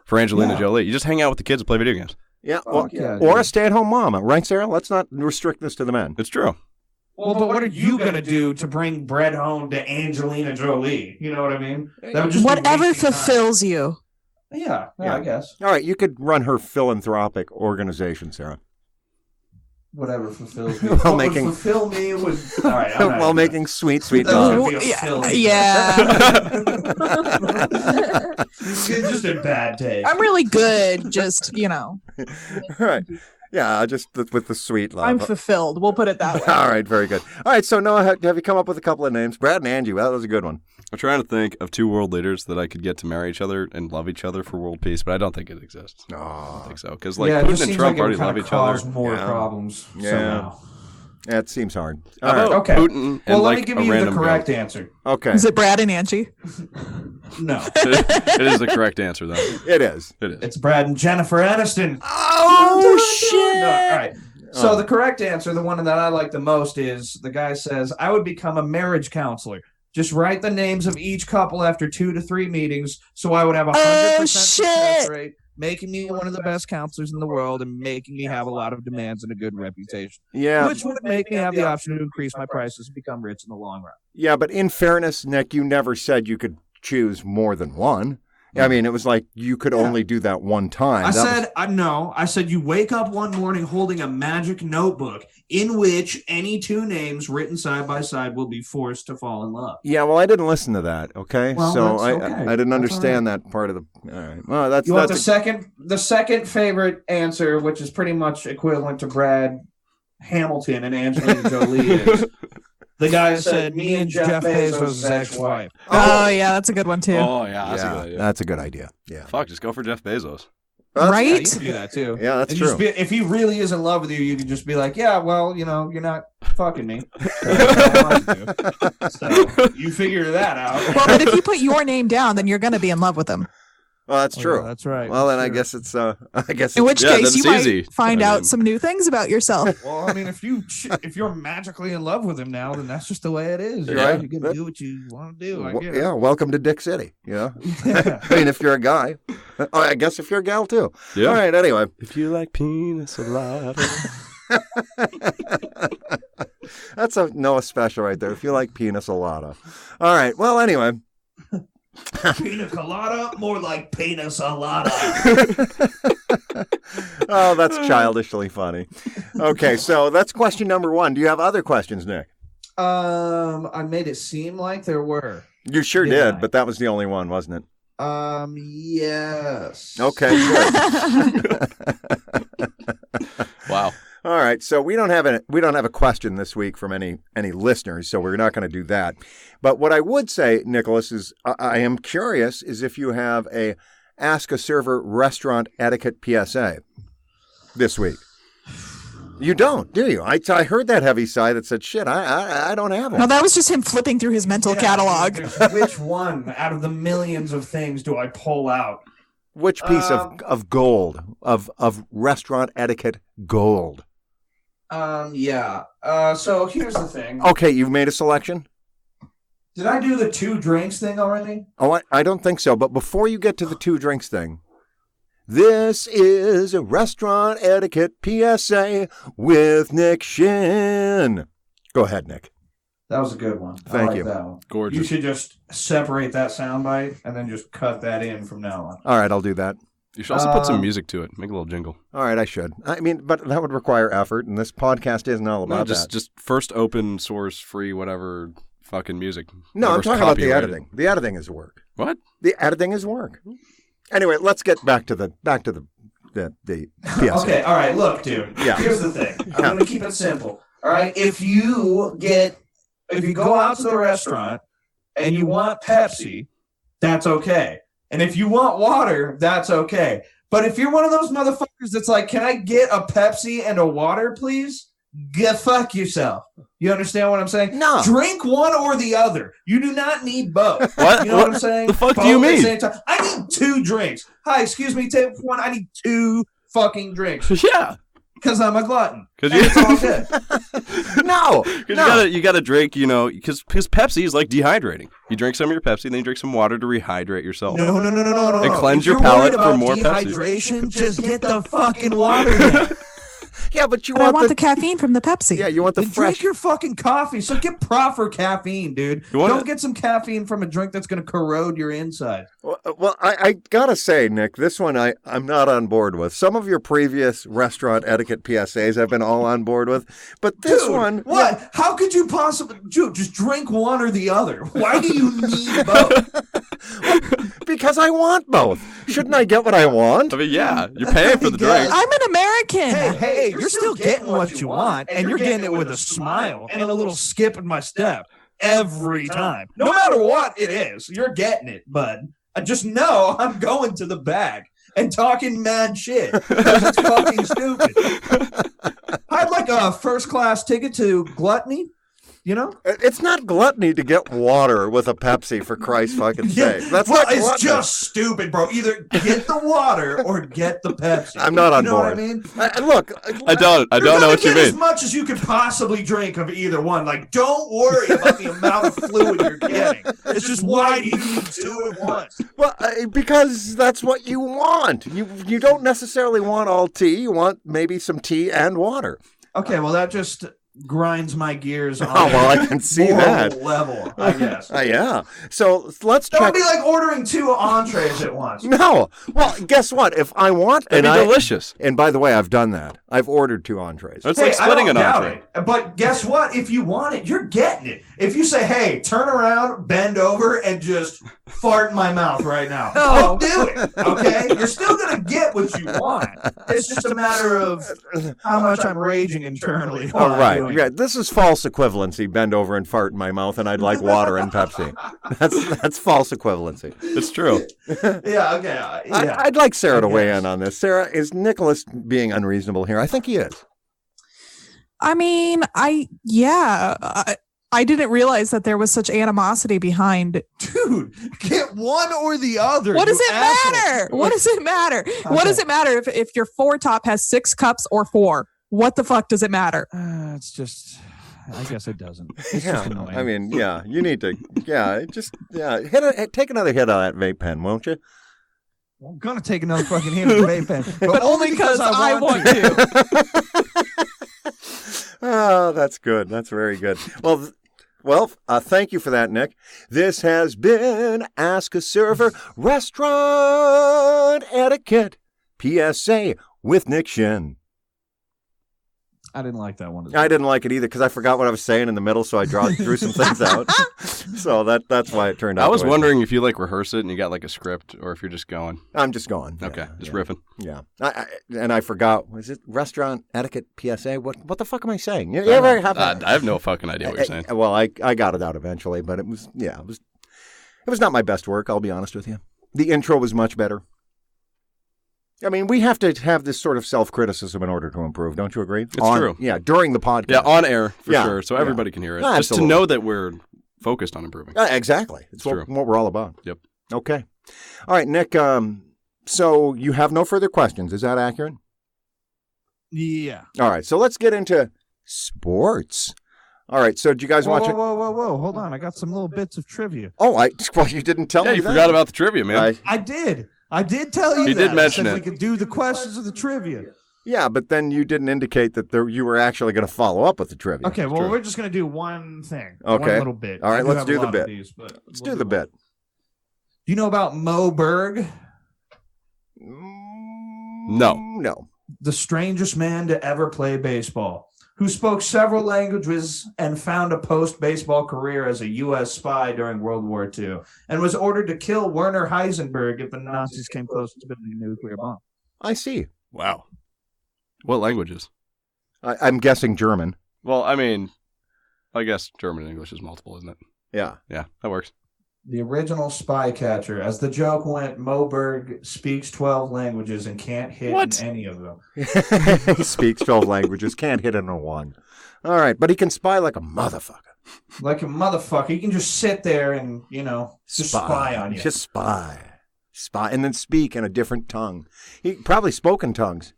for Angelina Jolie. You just hang out with the kids and play video games. Yeah, Fuck yeah, or dude. a stay-at-home mom, right, Sarah? Let's not restrict this to the men. It's true. Well, but what are you gonna do to bring bread home to Angelina Jolie? You know what I mean? That would just be Whatever wasting time. fulfills you. Yeah, Yeah. I guess. All right, you could run her philanthropic organization, Sarah. Whatever fulfills me. While What would making- fulfill me would. All right, I'm not While even- making sweet That love. would be a filling. Yeah. Just a bad take. I'm really good. Just, All right. Yeah, just with the sweet love. I'm fulfilled. We'll put it that way. All right, very good. All right, so Noah, have you come up with a couple of names? Brad and Angie, well, that was a good one. I'm trying to think of two world leaders that I could get to marry each other and love each other for world peace, but I don't think it exists. I don't think so. Because Yeah, it just Putin and seems Trump like it already would love kinda each other. cause more Yeah. problems. Yeah. Somehow. Yeah, it seems hard. How All right. about Okay. Putin and Well, let me like give a you the random correct girl? answer. Okay. Is it Brad and Angie? No, It is the correct answer, though. It is. It is. it's Brad and Jennifer Aniston. Oh, shit. No, all right. So the correct answer, the one that I like the most, is the guy says, I would become a marriage counselor. Just write the names of each couple after 2 to 3 meetings so I would have 100% success shit. rate, making me one of the best counselors in the world and making me have a lot of demands and a good reputation, Yeah. which would make me have the option to increase my prices and become rich in the long run. Yeah, but in fairness, Nick, you never said you could choose more than one. I mean, it was like you could only do that one time. I said you wake up one morning holding a magic notebook in which any two names written side by side will be forced to fall in love. Yeah, well, I didn't listen to that. Okay, well, so okay. I didn't understand that part of the. All right, well, that's you want the second favorite answer, which is pretty much equivalent to Brad Hamilton and Angelina Jolie is. The guy said, me and Jeff Bezos' ex-wife. Oh, yeah, that's a good one, too. Oh, yeah, that's a good idea. That's a good idea. Yeah. Fuck, just go for Jeff Bezos. Right? Yeah, you can do that, too. Yeah, that's true. If he really is in love with you, you can just be like, yeah, well, you're not fucking me. So you figure that out. Well, but if you put your name down, then you're going to be in love with him. Well, that's true. Yeah, that's right. Well, then I guess it's. In which case, you easy. might find out some new things about yourself. Well, I mean, if you're magically in love with him now, then that's just the way it is. Yeah. Right? You can do what you want to do. I guess. Yeah, welcome to Dick City. Yeah. Yeah. I mean, if you're a guy, I guess if you're a gal too. Yeah. All right. Anyway, if you like penis a lot. That's a Noah special right there. If you like penis a lotta. All right. Well, anyway. Pina colada, more like penis a lotta. Oh, that's childishly funny. Okay, so that's question number 1. Do you have other questions, Nick? I made it seem like there were. You sure did, but that was the only one, wasn't it? Yes. Okay, good. Wow. All right, so we don't have a question this week from any listeners, so we're not going to do that. But what I would say, Nicholas, is I am curious is if you have a Ask a Server restaurant etiquette PSA this week. You don't, do you? I heard that heavy sigh that said, "Shit, I don't have one." No, that was just him flipping through his mental catalog. Which one out of the millions of things do I pull out? Which piece of gold of restaurant etiquette gold? Yeah. So here's the thing. Okay, you've made a selection? Did I do the 2 drinks thing already? Oh, I don't think so. But before you get to the 2 drinks thing, this is a restaurant etiquette PSA with Nick Shin. Go ahead, Nick. That was a good one. Thank you. That one. Gorgeous. You should just separate that soundbite and then just cut that in from now on. All right, I'll do that. You should also put some music to it. Make a little jingle. All right, I should. I mean, but that would require effort, and this podcast isn't all about that. Just first open source, free, whatever fucking music. No, I'm Whatever's talking about the copyrighted. editing. The editing is work. What? The editing is work. Anyway, let's get back to the PSA. Okay, all right, look, dude. Yeah. Here's the thing. I'm going to keep it simple. All right, if you go out to the restaurant and you want Pepsi, that's okay. And if you want water, that's okay. But if you're one of those motherfuckers that's like, can I get a Pepsi and a water, please? Go fuck yourself. You understand what I'm saying? No. Drink one or the other. You do not need both. What? You know what I'm saying? The fuck Both do you at the mean? same time. I need 2 drinks. Hi, excuse me, table for one. I need 2 fucking drinks. Yeah. Because I'm a glutton. Because It's all good. No. you gotta drink, because Pepsi is like dehydrating. You drink some of your Pepsi, then you drink some water to rehydrate yourself. No. And cleanse If your you're palate worried for about more Pepsi. dehydration, just get the fucking water then. Yeah, but you But I want want the caffeine from the Pepsi. Yeah, you want the Then fresh. drink your fucking coffee. So get proper caffeine, dude. You want Don't it? get some caffeine from a drink that's going to corrode your inside. Well, I gotta say, Nick, this one I'm not on board with. Some of your previous restaurant etiquette PSAs I've been all on board with, but this Dude, one, what? How could you possibly, dude? Just drink one or the other. Why do you need both? because I want both. Shouldn't I get what I want? I mean, yeah, you're paying for the drink. I'm an American. Hey, you're still getting what you want, and you're getting it with a smile and a little skip in my step every time. No matter what it is, you're getting it, bud. I just know I'm going to the bag and talking mad shit because it's fucking stupid. I'd like a first-class ticket to Gluttony. You know? It's not gluttony to get water with a Pepsi, for Christ's fucking sake. That's well, not it's gluttony. just stupid, bro. Either get the water or get the Pepsi. I'm not on you know board. What I mean? Look, I don't You're know gonna what you get as mean. much as you could possibly drink of either one. Like, don't worry about the amount of fluid you're getting. It's just why do you need 2 at once? well, because that's what you want. You don't necessarily want all tea. You want maybe some tea and water. Okay, well that just grinds my gears on well, I can see that level, I guess. Yeah. So let's That check. would be like ordering 2 entrees at once. No. Well, guess what? If I want, That'd be delicious. And by the way, I've done that. I've ordered 2 entrees. It's like splitting an entree. But guess what? If you want it, you're getting it. If you say, "Hey, turn around, bend over, and just fart in my mouth right now," I'll do it. Okay, you're still gonna get what you want. It's just a matter of how much I'm raging internally. All right. Yeah, this is false equivalency. Bend over and fart in my mouth, and I'd like water and Pepsi. That's false equivalency. It's true. Yeah. Okay. Yeah. I'd like Sarah to weigh in on this. Sarah, is Nicholas being unreasonable here? I think he is. I mean, I didn't realize that there was such animosity behind. Dude, get one or the other. What does it matter? What does it matter? Okay. What does it matter if your 4 top has 6 cups or 4? What the fuck does it matter? It's just, I guess it doesn't. It's just annoying. I mean, you need to, take another hit on that vape pen, won't you? I'm gonna take another fucking hit of the vape pen, but only because I want to. Oh, that's good. That's very good. Well, thank you for that, Nick. This has been Ask a Server Restaurant Etiquette PSA with Nick Shin. I didn't like that one. I didn't like it either because I forgot what I was saying in the middle, so I drew some things out. So that's why it turned out. I was wondering if you rehearse it and you got a script, or if you're just going. I'm just going. Okay, just riffing. Yeah, and I forgot. Was it restaurant etiquette PSA? What the fuck am I saying? You ever have? I have no fucking idea what you're saying. Well, I got it out eventually, but it was not my best work. I'll be honest with you. The intro was much better. I mean, we have to have this sort of self-criticism in order to improve. Don't you agree? It's true. Yeah, during the podcast. Yeah, on air, for sure, so everybody can hear it. Just to know that we're focused on improving. Exactly. It's what we're all about. Yep. Okay. All right, Nick, so you have no further questions. Is that accurate? Yeah. All right, so let's get into sports. All right, so do you guys watch it? Whoa. Hold on. I got some little bits of trivia. Oh, you didn't tell me that. Yeah, you forgot about the trivia, man. I did. I did tell you that. You did mention it. We could do the questions of the trivia. Yeah, but then you didn't indicate that you were actually going to follow up with the trivia. Okay, well, we're just going to do one thing. Okay. One little bit. All right, let's do the bit. Let's do the bit. Do you know about Mo Berg? No. The strangest man to ever play baseball, who spoke several languages and found a post-baseball career as a U.S. spy during World War II, and was ordered to kill Werner Heisenberg if the Nazis came close to building a nuclear bomb. I see. Wow. What languages? I'm guessing German. Well, I mean, I guess German and English is multiple, isn't it? Yeah. Yeah, that works. The original spy catcher. As the joke went, Mo Berg speaks 12 languages and can't hit in any of them. He speaks 12 languages, can't hit in a one. All right, but he can spy like a motherfucker. Like a motherfucker. He can just sit there and, just spy on you. Just spy, and then speak in a different tongue. He probably spoke in tongues.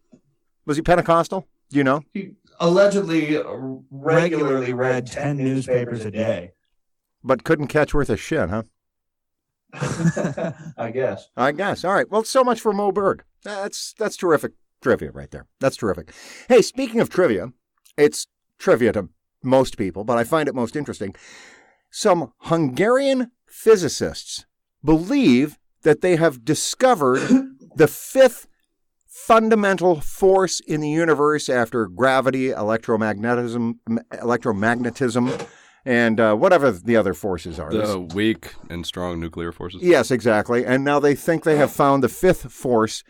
Was he Pentecostal? Do you know? He allegedly regularly read 10 newspapers a day. But couldn't catch worth a shit, huh? I guess. All right. Well, so much for Mo Berg. That's terrific trivia right there. That's terrific. Hey, speaking of trivia, it's trivia to most people, but I find it most interesting. Some Hungarian physicists believe that they have discovered the 5th fundamental force in the universe after gravity, electromagnetism, and whatever the other forces are. The weak and strong nuclear forces. Yes, exactly. And now they think they have found the 5th force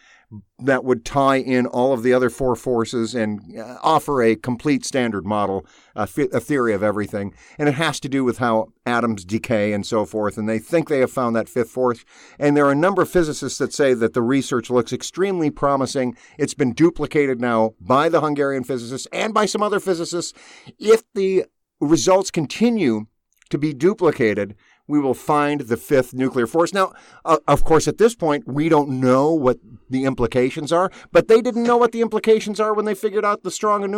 that would tie in all of the other 4 forces and offer a complete standard model, a theory of everything. And it has to do with how atoms decay and so forth. And they think they have found that 5th force. And there are a number of physicists that say that the research looks extremely promising. It's been duplicated now by the Hungarian physicists and by some other physicists. If the results continue to be duplicated, we will find the 5th nuclear force. Now, of course, at this point, we don't know what the implications are, but they didn't know what the implications are when they figured out the strong and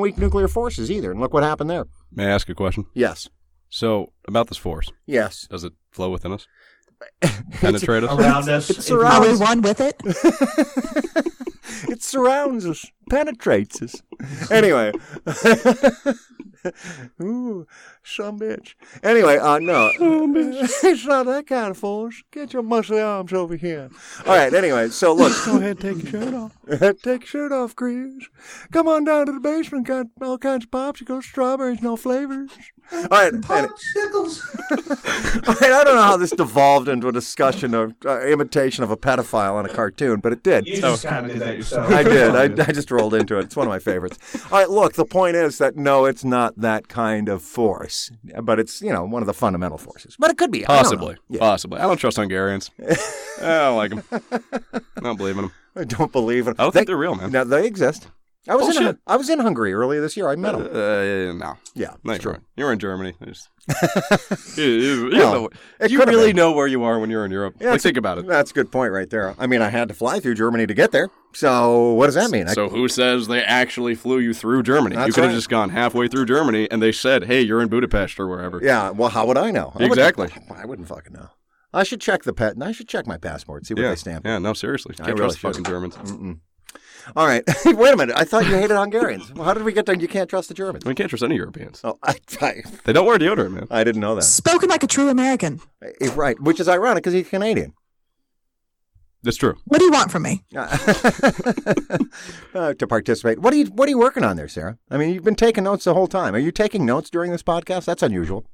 weak nuclear forces either. And look what happened there. May I ask a question? Yes. So, about this force. Yes. Does it flow within us? Penetrate us? Around us? It surrounds us. Are we one with it? It surrounds us, penetrates us. Anyway. Ooh, some bitch. Anyway, no. It's not that kind of force. Get your muscly arms over here. All right, anyway, so look. Go ahead, take your shirt off. Take your shirt off, Chris. Come on down to the basement. Got all kinds of popsicles, strawberries, no flavors. All right. Popsicles. All right, I don't know how this devolved into a discussion of imitation of a pedophile on a cartoon, but it did. You just kind of did that yourself. I did. I just rolled into it. It's one of my favorites. All right, look, the point is that no, it's not that kind of force, but it's, one of the fundamental forces. But it could be. Possibly. Yeah. Possibly. I don't trust Hungarians. I don't like them. I don't believe in them. I don't believe it. I don't think they're real, man. No, they exist. I was in Hungary earlier this year. I met them. No. Yeah, No, true. you're in Germany. You Do you really know where you are when you're in Europe? Yeah, think about it. That's a good point right there. I mean, I had to fly through Germany to get there. So what does that mean? So who says they actually flew you through Germany? That's You could have right. just gone halfway through Germany and they said, hey, you're in Budapest or wherever. Yeah, well, how would I know? Exactly. I wouldn't fucking know. I should check I should check my passport, see what they stamp. Yeah, no, seriously. I Can't really trust fucking should. Germans. Mm-mm. All right. Wait a minute. I thought you hated Hungarians. Well, how did we get to you can't trust the Germans? We can't trust any Europeans. Oh, They don't wear deodorant, man. I didn't know that. Spoken like a true American. Right, which is ironic because he's Canadian. That's true. What do you want from me? To participate. What are you working on there, Sarah? I mean, you've been taking notes the whole time. Are you taking notes during this podcast? That's unusual.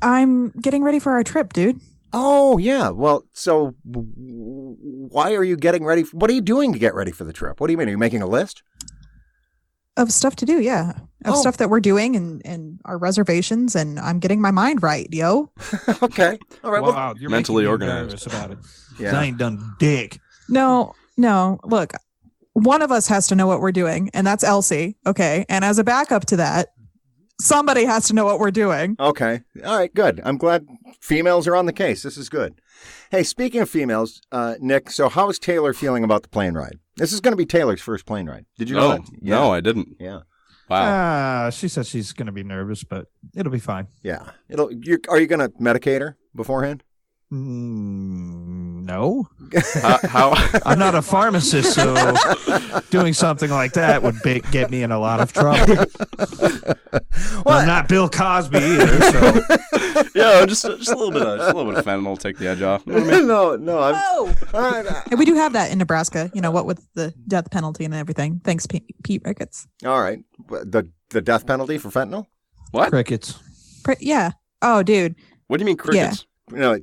I'm getting ready for our trip, dude. Oh, yeah. Well, so why are you getting ready? What are you doing to get ready for the trip? What do you mean? Are you making a list? Of stuff to do, yeah. Of stuff that we're doing and our reservations, and I'm getting my mind right, yo. Okay. All right. Wow, you're mentally making me organized. nervous about it. Yeah. I ain't done dick. No. Look, one of us has to know what we're doing, and that's Elsie, okay? And as a backup to that, somebody has to know what we're doing. Okay. All right, good. I'm glad females are on the case. This is good. Hey, speaking of females, Nick, so how is Taylor feeling about the plane ride? This is going to be Taylor's first plane ride. Did you know that? Yeah. No, I didn't. Yeah. Wow. She said she's going to be nervous, but it'll be fine. Yeah. Are you going to medicate her beforehand? No. How? I'm not a pharmacist, so doing something like that would get me in a lot of trouble. Well, I'm not Bill Cosby either, so. Yeah, just a little bit of fentanyl will take the edge off. You know what I mean? No. And we do have that in Nebraska, what with the death penalty and everything. Thanks, Pete Ricketts. All right. The death penalty for fentanyl? What? Crickets. Yeah. Oh, dude. What do you mean crickets?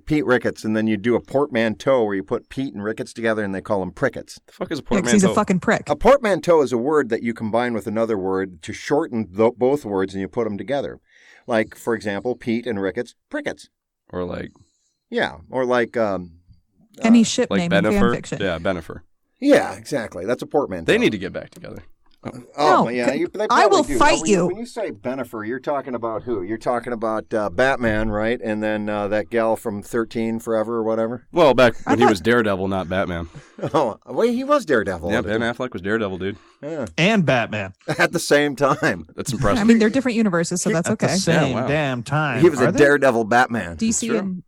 Pete Ricketts, and then you do a portmanteau where you put Pete and Ricketts together and they call them prickets. The fuck is a Yeah, 'cause portmanteau? he's a fucking prick. A portmanteau is a word that you combine with another word to shorten both words and you put them together. Like, for example, Pete and Ricketts, prickets. Or like... Yeah, or like... Any ship like name in fan Benifer? fiction. Yeah, Benifer. Yeah, exactly. That's a portmanteau. They need to get back together. No, yeah. They I will probably do. fight you. When you say Benifer, you're talking about who? You're talking about Batman, right? And then that gal from 13 Forever or whatever? Well, back when he was Daredevil, not Batman. Oh, well, he was Daredevil. Yeah, Ben Affleck was Daredevil, dude. Yeah. And Batman. At the same time. That's impressive. I mean, they're different universes, so that's At the okay. same Yeah, wow. damn time. He was Are a they? Daredevil Batman. DC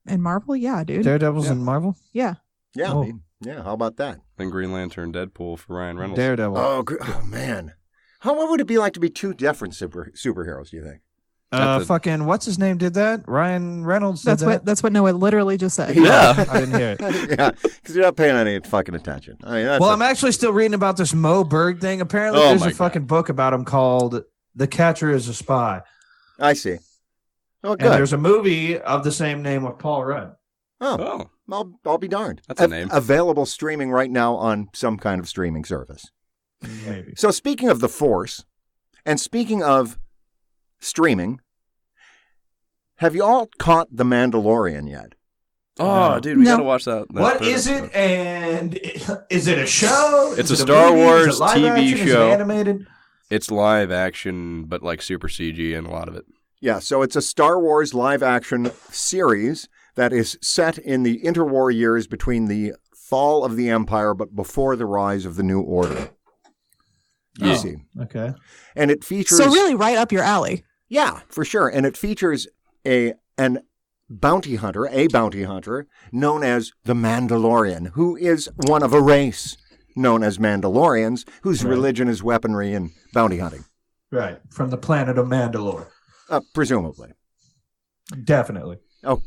and Marvel, yeah, dude. Daredevils in Marvel? Yeah. Yeah, Oh. yeah. How about that? Then Green Lantern, Deadpool for Ryan Reynolds. Daredevil. Oh man. What would it be like to be two different superheroes, do you think? Fucking, what's his name did that? Ryan Reynolds did That's what Noah literally just said. Yeah. I didn't hear it. Yeah, because you're not paying any fucking attention. I mean, that's Well, I'm actually still reading about this Mo Berg thing. Apparently, Oh there's my a fucking book about him called The Catcher is a Spy. I see. Oh, And good. there's a movie of the same name with Paul Rudd. Oh, Oh. I'll be darned. That's a name. Available streaming right now on some kind of streaming service. Maybe. So speaking of the Force, and speaking of streaming, have you all caught The Mandalorian yet? Oh, dude, we No. gotta watch that. What third is episode. it? And is it a show? It's Is a it Star movie? Is Wars it live TV action? Is it show. animated? It's live action, but like super CG and a lot of it. Yeah, so it's a Star Wars live-action series that is set in the interwar years between the fall of the Empire but before the rise of the New Order. You Oh. see. Okay. And it features... So really right up your alley. Yeah, for sure. And it features a bounty hunter known as the Mandalorian, who is one of a race known as Mandalorians, whose religion is weaponry and bounty hunting. Right. From the planet of Mandalore. Presumably. Definitely. Oh,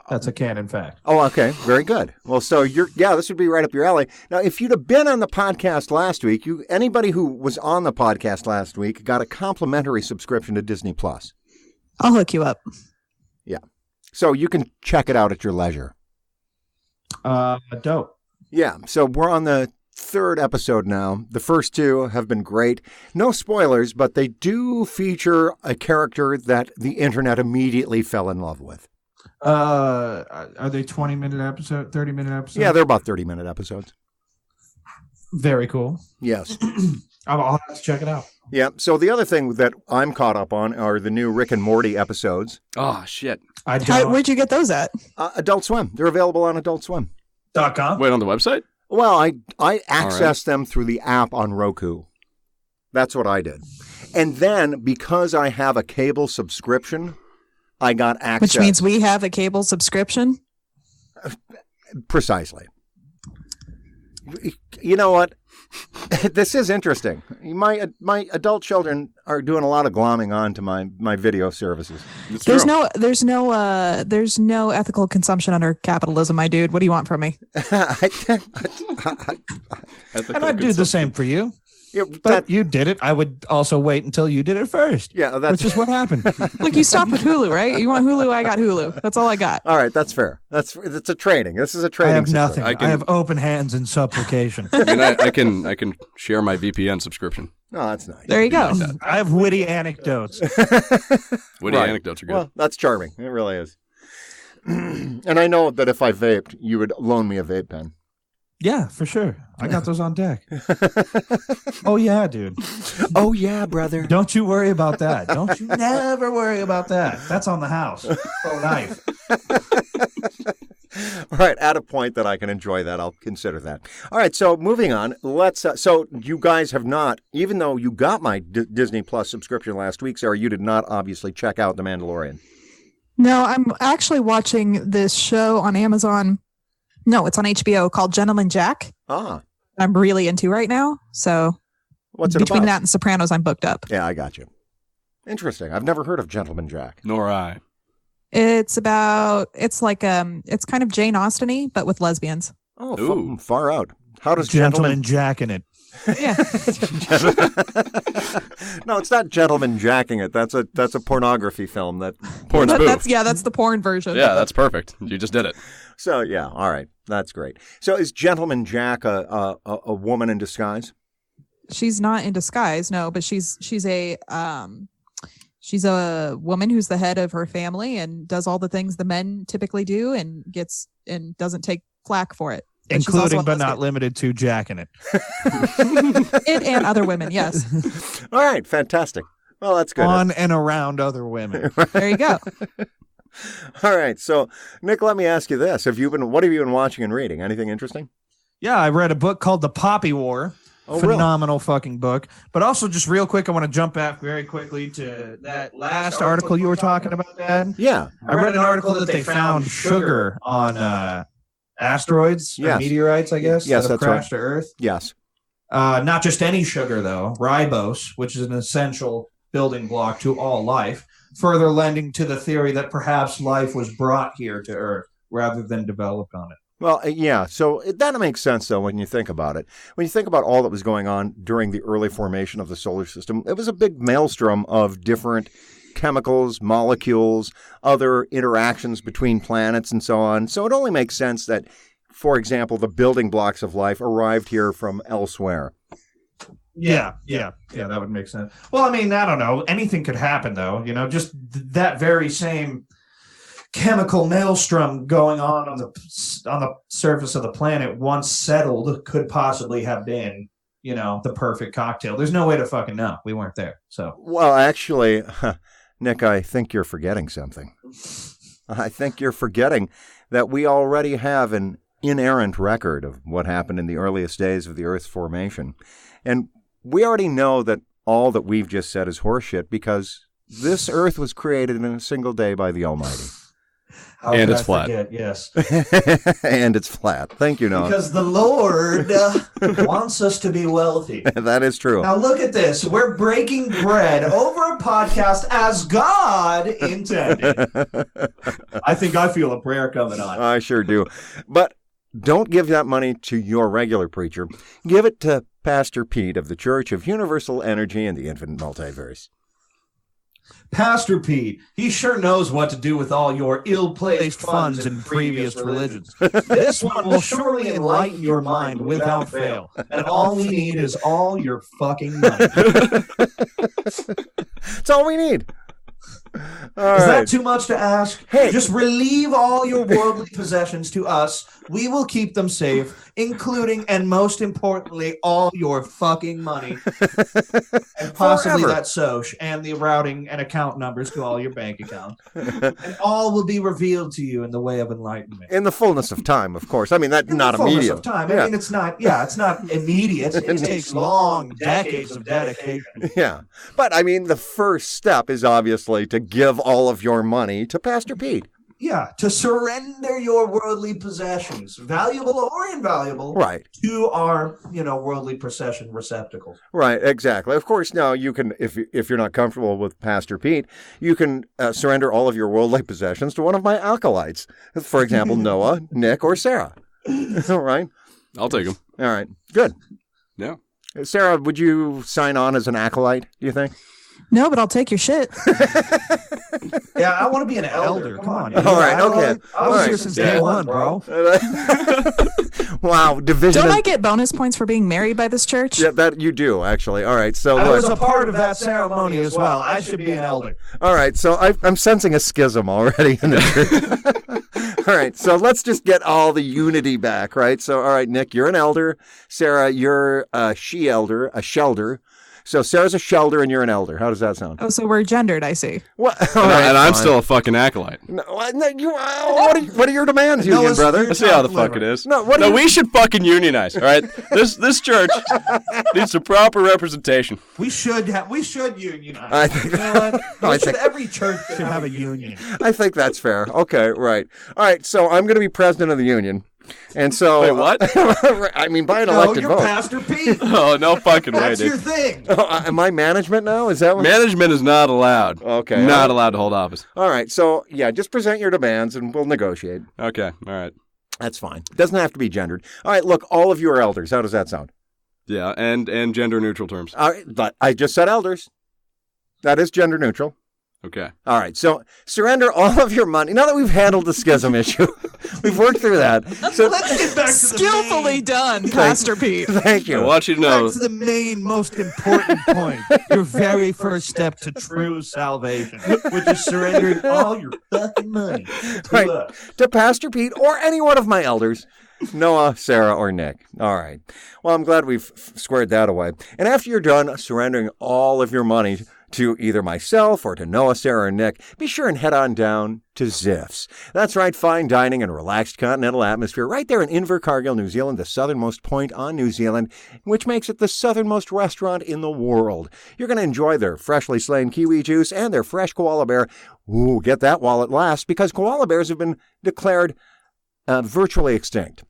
that's a canon fact. Oh, okay. Very good. Well, so this would be right up your alley. Now, if you'd have been on the podcast last week, anybody who was on the podcast last week got a complimentary subscription to Disney Plus. I'll hook you up. Yeah. So you can check it out at your leisure. Dope. Yeah. So we're on the 3rd episode now. The first 2 have been great. No spoilers, but they do feature a character that the internet immediately fell in love with. Are they 20-minute episode, 30-minute episodes? Yeah, they're about 30-minute episodes. Very cool. Yes. I'll have to check it out. Yeah. So the other thing that I'm caught up on are the new Rick and Morty episodes. Oh, shit. Where'd you get those at? Adult Swim. They're available on AdultSwim.com. Wait, on the website? Well, I accessed them through the app on Roku. That's what I did. And then because I have a cable subscription, I got access. Which means we have a cable subscription? Precisely. You know what? This is interesting. My adult children are doing a lot of glomming on to my video services. There's no ethical consumption under capitalism, my dude. What do you want from me? And I'd do the same for you. Yeah, but you did it. I would also wait until you did it first. Yeah, which is what happened. Look, you stopped with Hulu, right? You want Hulu? I got Hulu. That's all I got. All right, that's fair. It's a trading. This is a trading. I have nothing. situation. I have open hands and supplication. I mean, I can share my VPN subscription. Oh, that's nice. There you go. I have witty anecdotes. Witty anecdotes are good. Well, that's charming. It really is. And I know that if I vaped, you would loan me a vape pen. Yeah, for sure. I got those on deck. Oh, yeah, dude. Oh, yeah, brother. Don't you worry about that. Don't you never worry about that. That's on the house. Oh, knife. All right, at a point that I can enjoy that, I'll consider that. All right, so moving on. Let's. So you guys have not, even though you got my Disney Plus subscription last week, Sarah, you did not obviously check out The Mandalorian. No, I'm actually watching this show on Amazon. No, it's on HBO called Gentleman Jack. Ah. I'm really into right now. So what's it between about? that and Sopranos, I'm booked up. Yeah, I got you. Interesting. I've never heard of Gentleman Jack. Nor I. It's kind of Jane Austen-y, but with lesbians. Oh, far out. How does Gentleman Jack in it? Yeah. No, it's not Gentleman Jacking it. That's a pornography film. Porn spoof. That's the porn version. Yeah, that's perfect. You just did it. So yeah, all right, that's great. So is Gentleman Jack a woman in disguise? She's not in disguise, no, but she's a woman who's the head of her family and does all the things the men typically do and doesn't take flack for it. But including but not limited to jacking it. It and other women, yes. All right, fantastic. Well, that's good. On and around other women. There you go. All right, so Nick, let me ask you this: what have you been watching and reading? Anything interesting? Yeah, I read a book called The Poppy War. Phenomenal fucking book. But also, just real quick, I want to jump back very quickly to that last article you were talking about, Dad. Yeah. I read an article that they found sugar on asteroids, or meteorites, I guess, yes, that have that's crashed to Earth. Yes. Not just any sugar, though. Ribose, which is an essential building block to all life, further lending to the theory that perhaps life was brought here to Earth rather than developed on it. Well, yeah, so that makes sense, though, when you think about it. When you think about all that was going on during the early formation of the solar system, it was a big maelstrom of different chemicals, molecules, other interactions between planets, and so on. So it only makes sense that, for example, the building blocks of life arrived here from elsewhere. Yeah, that would make sense. Well, I mean, I don't know. Anything could happen, though. Just that very same chemical maelstrom going on the surface of the planet once settled could possibly have been, the perfect cocktail. There's no way to fucking know. We weren't there. So, well, actually, Nick, I think you're forgetting something. I think you're forgetting that we already have an inerrant record of what happened in the earliest days of the Earth's formation. And we already know that all that we've just said is horseshit because this Earth was created in a single day by the Almighty. How And could it's I flat. forget? Yes. And it's flat. Thank you, Noah. Because the Lord wants us to be wealthy. That is true. Now look at this. We're breaking bread over a podcast as God intended. I think I feel a prayer coming on. I sure do. But don't give that money to your regular preacher. Give it to Pastor Pete of the Church of Universal Energy and the Infinite Multiverse. Pastor Pete, he sure knows what to do with all your ill-placed funds in previous religions. This one will surely enlighten your mind without fail. And all we need is all your fucking money. That's all we need. All Is right. that too much to ask? Hey. Just relieve all your worldly possessions to us. We will keep them safe, including and most importantly, all your fucking money. And possibly Forever. that SOCH and the routing and account numbers to all your bank accounts. And all will be revealed to you in the way of enlightenment. In the fullness of time, of course. I mean, that's In not the fullness immediate. of time. Yeah. I mean, it's not immediate. It takes long decades of dedication. Yeah. But, I mean, the first step is obviously to give all of your money to Pastor Pete. Yeah, to surrender your worldly possessions, valuable or invaluable, Right. to our, worldly possession receptacles. Right, exactly. Of course, now you can, if you're not comfortable with Pastor Pete, you can surrender all of your worldly possessions to one of my acolytes. For example, Noah, Nick, or Sarah. All right. I'll take them. All right. Good. Yeah. Sarah, would you sign on as an acolyte, do you think? No, but I'll take your shit. Yeah, I want to be an elder. Come on. All right, okay. I All was right. here since day one, bro. Wow, division. Don't of- I get bonus points for being married by this church? Yeah, that you do, actually. All right, so I look. was a part of that ceremony as well. I should be an elder. All right, so I'm sensing a schism already in the church. All right, so let's just get all the unity back, right? So, all right, Nick, you're an elder. Sarah, you're a she-elder, a shelder. So Sarah's a shelder and you're an elder. How does that sound? Oh, so we're gendered, I see. What? All right, And I'm fine. still a fucking acolyte. No, what are your demands, No, union it's brother? your Let's see how the Top fuck it liver. is. No, what do you- we should fucking unionize, all right? This church needs some proper representation. We should unionize. I think- You know what? No, I think- Every church should have a union. I think that's fair. Okay, right. All right, so I'm going to be president of the union. And so... Wait, what? I mean, by an No, elected you're vote. Pastor Pete. Oh, no fucking way, That's your dude. thing. Am I management now? Is that what... Management is not allowed. Okay. Not allowed to hold office. All right, so, yeah, just present your demands and we'll negotiate. Okay, all right. That's fine. Doesn't have to be gendered. All right, look, all of you are elders. How does that sound? Yeah, and gender neutral terms. All right, but I just said elders. That is gender neutral. Okay. All right, so surrender all of your money. Now that we've handled the schism issue, we've worked through that. So Let's get back to Skillfully done, Pastor Pete. thank I you. want you to know. That's the main, most important point. Your very first step to true salvation, which is surrendering all your fucking money to Right. us. To Pastor Pete or any one of my elders, Noah, Sarah, or Nick. All right. Well, I'm glad we've squared that away. And after you're done surrendering all of your money to either myself or to Noah, Sarah, or Nick, be sure and head on down to Ziff's. That's right, fine dining and relaxed continental atmosphere right there in Invercargill, New Zealand, the southernmost point on New Zealand, which makes it the southernmost restaurant in the world. You're going to enjoy their freshly slain kiwi juice and their fresh koala bear. Ooh, get that while it lasts, because koala bears have been declared virtually extinct.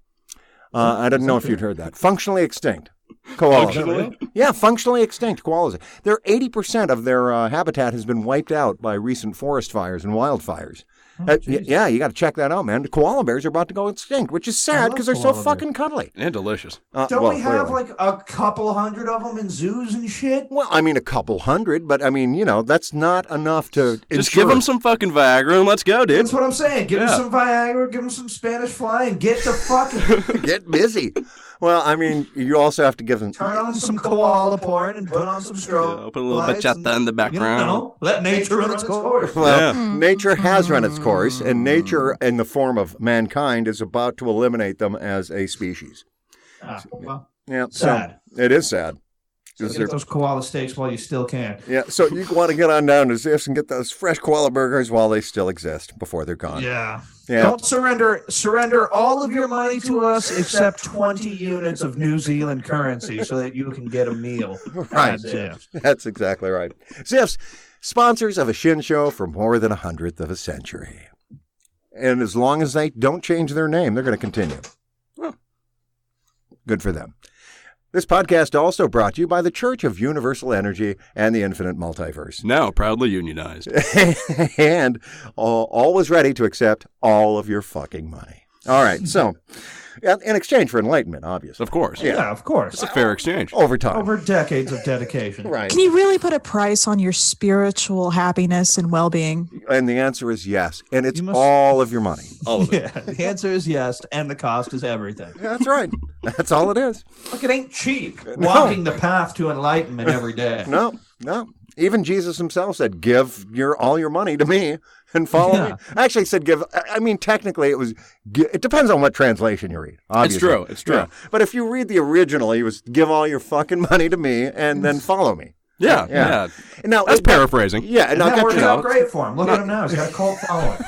I didn't know if you'd heard that. Functionally extinct. Koalas. Functionally? Yeah, functionally extinct koalas. Their 80% of their habitat has been wiped out by recent forest fires and wildfires. Yeah, you got to check that out, man. The koala bears are about to go extinct, which is sad love because they're so koala fucking cuddly. And delicious. Don't Well, we have clearly. like a couple hundred of them in zoos and shit? Well, I mean, a couple hundred, but I mean, that's not enough to Just give them some fucking Viagra and let's go, dude. That's what I'm saying. Give them Yeah. some Viagra, give them some Spanish fly, and get to fucking get busy. Well, I mean, you also have to give them. turn on some koala porn and put on some strobe. Open a little lights bachata in the background. let nature run its course. Well, Yeah. nature has run its course, and nature, in the form of mankind, is about to eliminate them as a species. Well, Yeah, sad. So it is sad. So 'Cause get they're- those koala steaks while you still can. Yeah, so you want to get on down to Ziff's and get those fresh koala burgers while they still exist before they're gone. Yeah. Yeah. Don't surrender all of your money to us except 20 units of New Zealand currency so that you can get a meal. Right. Yeah. That's exactly right. Ziff's, sponsors of a Shin Show for more than 100th of a century. And as long as they don't change their name, they're going to continue. Well, good for them. This podcast also brought to you by the Church of Universal Energy and the Infinite Multiverse. Now proudly unionized. And always ready to accept all of your fucking money. All right, so in exchange for enlightenment, obviously. Of course. Yeah, of course. It's a fair exchange. Over time. Over decades of dedication. Right. Can you really put a price on your spiritual happiness and well-being? And the answer is yes. And it's all of your money. All of it. Yeah, the answer is yes, and the cost is everything. That's right. That's all it is. Look, it ain't cheap. Walking the path to enlightenment every day. No. Even Jesus himself said, give all your money to me and follow me. I actually said give. I mean, technically, it depends on what translation you read. Obviously. It's true. Yeah. But if you read the original, he was, give all your fucking money to me and then follow me. Yeah. Now, that's paraphrasing. Yeah. And that worked out great for him. Look at him now. He's got a cult following.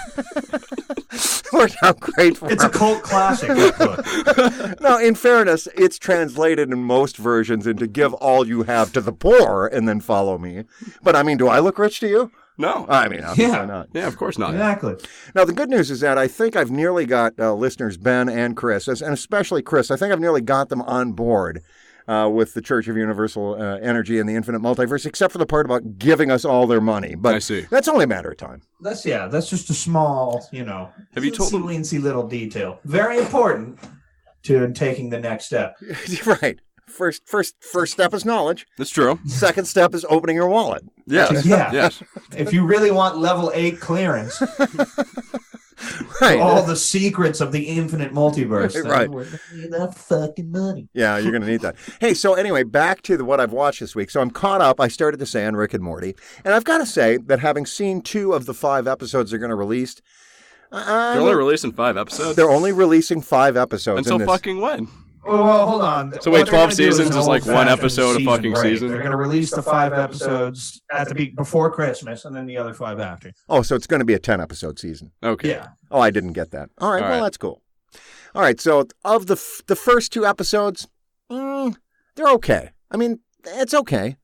Worked out great for him. It's a cult classic. No, in fairness, it's translated in most versions into give all you have to the poor and then follow me. But I mean, do I look rich to you? No. I mean, obviously not. Yeah, of course not. Exactly. Now, the good news is that I think I've nearly got listeners, Ben and Chris, and especially Chris, I think I've nearly got them on board with the Church of Universal Energy and the Infinite Multiverse, except for the part about giving us all their money. But I see. That's only a matter of time. That's just a small, Have you told them? Weensy little detail. Very important to taking the next step. Right. First step is knowledge. That's true. Second step is opening your wallet. Yes. Yeah. Yes. If you really want level 8 clearance, right. all the secrets of the infinite multiverse, then right. we're gonna need that fucking money. Yeah, you're going to need that. Hey, so anyway, back to what I've watched this week. So I'm caught up. I started to say on Rick and Morty. And I've got to say that having seen 2 of the 5 episodes they're going to release. They're only releasing 5 episodes? They're only releasing 5 episodes. Until fucking when? Well, hold on. So wait, 12 seasons is like one episode a fucking season? They're going to release the 5 episodes before Christmas and then the other 5 after. Oh, so it's going to be a 10-episode season. Okay. Yeah. Oh, I didn't get that. All right, well, that's cool. All right, so of the first 2 episodes, they're okay. I mean, it's okay.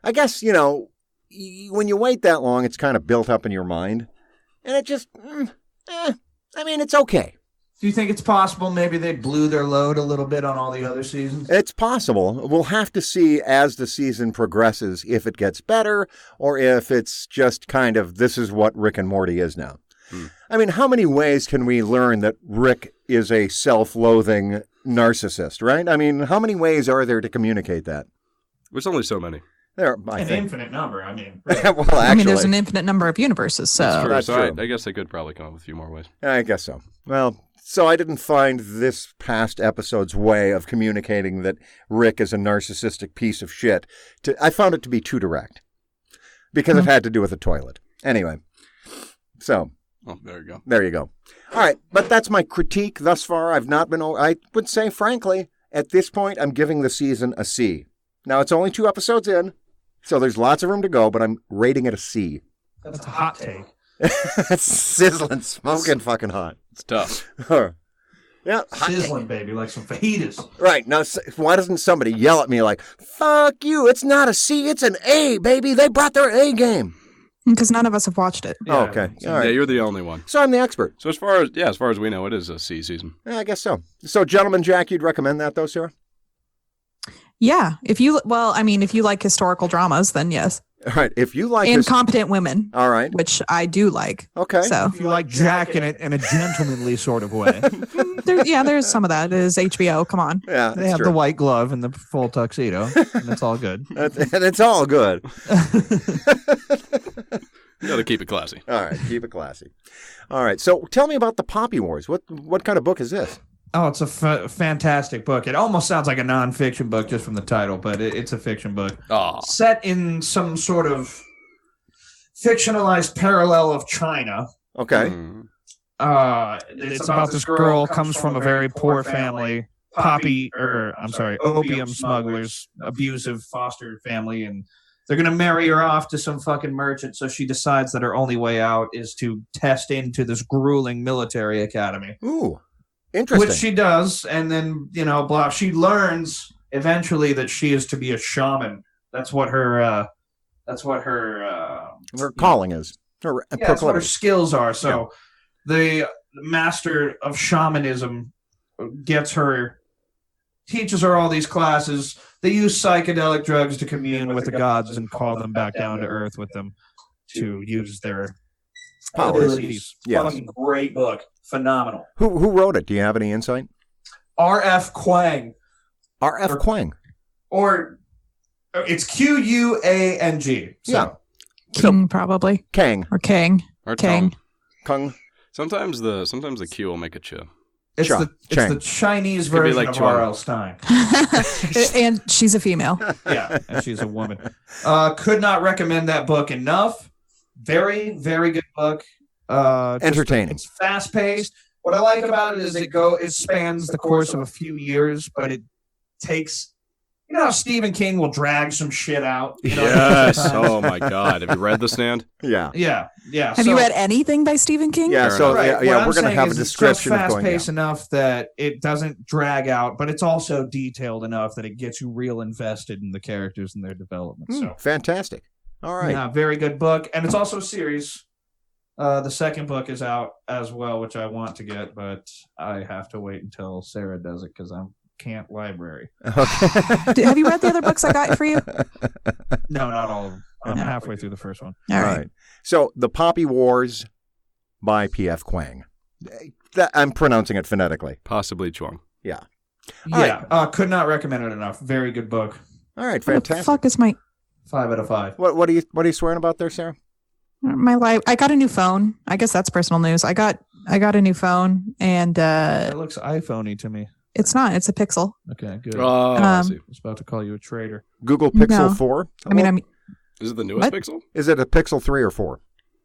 I guess, when you wait that long, it's kind of built up in your mind. And it just, it's okay. Do you think it's possible maybe they blew their load a little bit on all the other seasons? It's possible. We'll have to see as the season progresses if it gets better or if it's just kind of this is what Rick and Morty is now. I mean, how many ways can we learn that Rick is a self-loathing narcissist, right? I mean, how many ways are there to communicate that? There's only so many. There, An infinite number, I mean. Really. Well, actually, I mean, there's an infinite number of universes, so. That's true. That's true. I guess they could probably come up with a few more ways. I guess so. Well, so I didn't find this past episode's way of communicating that Rick is a narcissistic piece of shit. I found it to be too direct because it had to do with the toilet. Anyway, so. Oh, there you go. There you go. All right, but that's my critique thus far. I would say, frankly, at this point, I'm giving the season a C. Now, it's only 2 episodes in, so there's lots of room to go, but I'm rating it a C. That's a hot take. That's sizzling, smoking fucking hot. It's tough. Yeah. Sizzling, baby, like some fajitas. Right. Now, why doesn't somebody yell at me like, fuck you, it's not a C, it's an A, baby. They brought their A game. Because none of us have watched it. Yeah. Oh, okay. All right. Yeah, you're the only one. So I'm the expert. So as far as we know, it is a C season. Yeah, I guess so. So, Gentleman Jack, you'd recommend that, though, Sarah? Yeah. If you like historical dramas, then yes. All right. If you like competent women. All right. Which I do like. Okay. So if you like Jack in a gentlemanly sort of way. There's some of that. It is HBO. Come on. Yeah. They have the white glove and the full tuxedo. And it's all good. And it's all good. You got to keep it classy. All right. Keep it classy. All right. So tell me about the Poppy Wars. What kind of book is this? Oh, it's a fantastic book. It almost sounds like a nonfiction book just from the title, but it's a fiction book. Oh. Set in some sort of fictionalized parallel of China. Okay. It's about this girl comes from a very poor family, opium smugglers, abusive foster family, and they're going to marry her off to some fucking merchant, so she decides that her only way out is to test into this grueling military academy. Ooh. Interesting. Which she does, and then, she learns eventually that she is to be a shaman. That's what her calling is. That's what her skills are. So the master of shamanism teaches her all these classes. They use psychedelic drugs to commune with the gods and call them back down to earth with them to use their abilities. Yes. Fucking great book. Phenomenal. Who wrote it? Do you have any insight? R.F. Kuang. R.F. Kuang. Or it's Q-U-A-N-G. So. Yeah. King, probably. Kang. Or Kang. Or Kang. Tom. Kung. Sometimes the Q will make a ch. It's Chang. the Chinese Could be version like of Chang. R.L. Stein. And she's a female. Yeah, and she's a woman. Could not recommend that book enough. Very, very good book. Entertaining. It's fast paced. What I like about it is it spans the course of a few years, but it takes. You know how Stephen King will drag some shit out? You know, Yes. sometimes? Oh my God. Have you read The Stand? Yeah. Yeah. Have you read anything by Stephen King? Yeah, Fair so enough. Right. yeah, What I'm we're going to saying have a is description it's of just going fast-paced down. enough that it doesn't drag out, but it's also detailed enough that it gets you real invested in the characters and their development. So, Fantastic. All right. yeah, very good book, and it's also a series. The second book is out as well, which I want to get, but I have to wait until Sarah does it because I'm can't library. Okay. Have you read the other books I got for you? No, not all of them. I'm halfway through the first one. All right. So, The Poppy Wars by P.F. Kuang. I'm pronouncing it phonetically. Possibly Chuang. Yeah. Yeah, could not recommend it enough. Very good book. All right, What the fantastic. fuck is my 5 out of 5. What are you swearing about there, Sarah? life? I got a new phone. I guess that's personal news. I got a new phone, and It looks iPhone-y to me. it's not. It's a Pixel. Okay, good. Oh, I see. I was about to call you a traitor. Google Pixel No. 4? I mean, I'm Is it the newest What? Pixel? Is it a Pixel 3 or 4?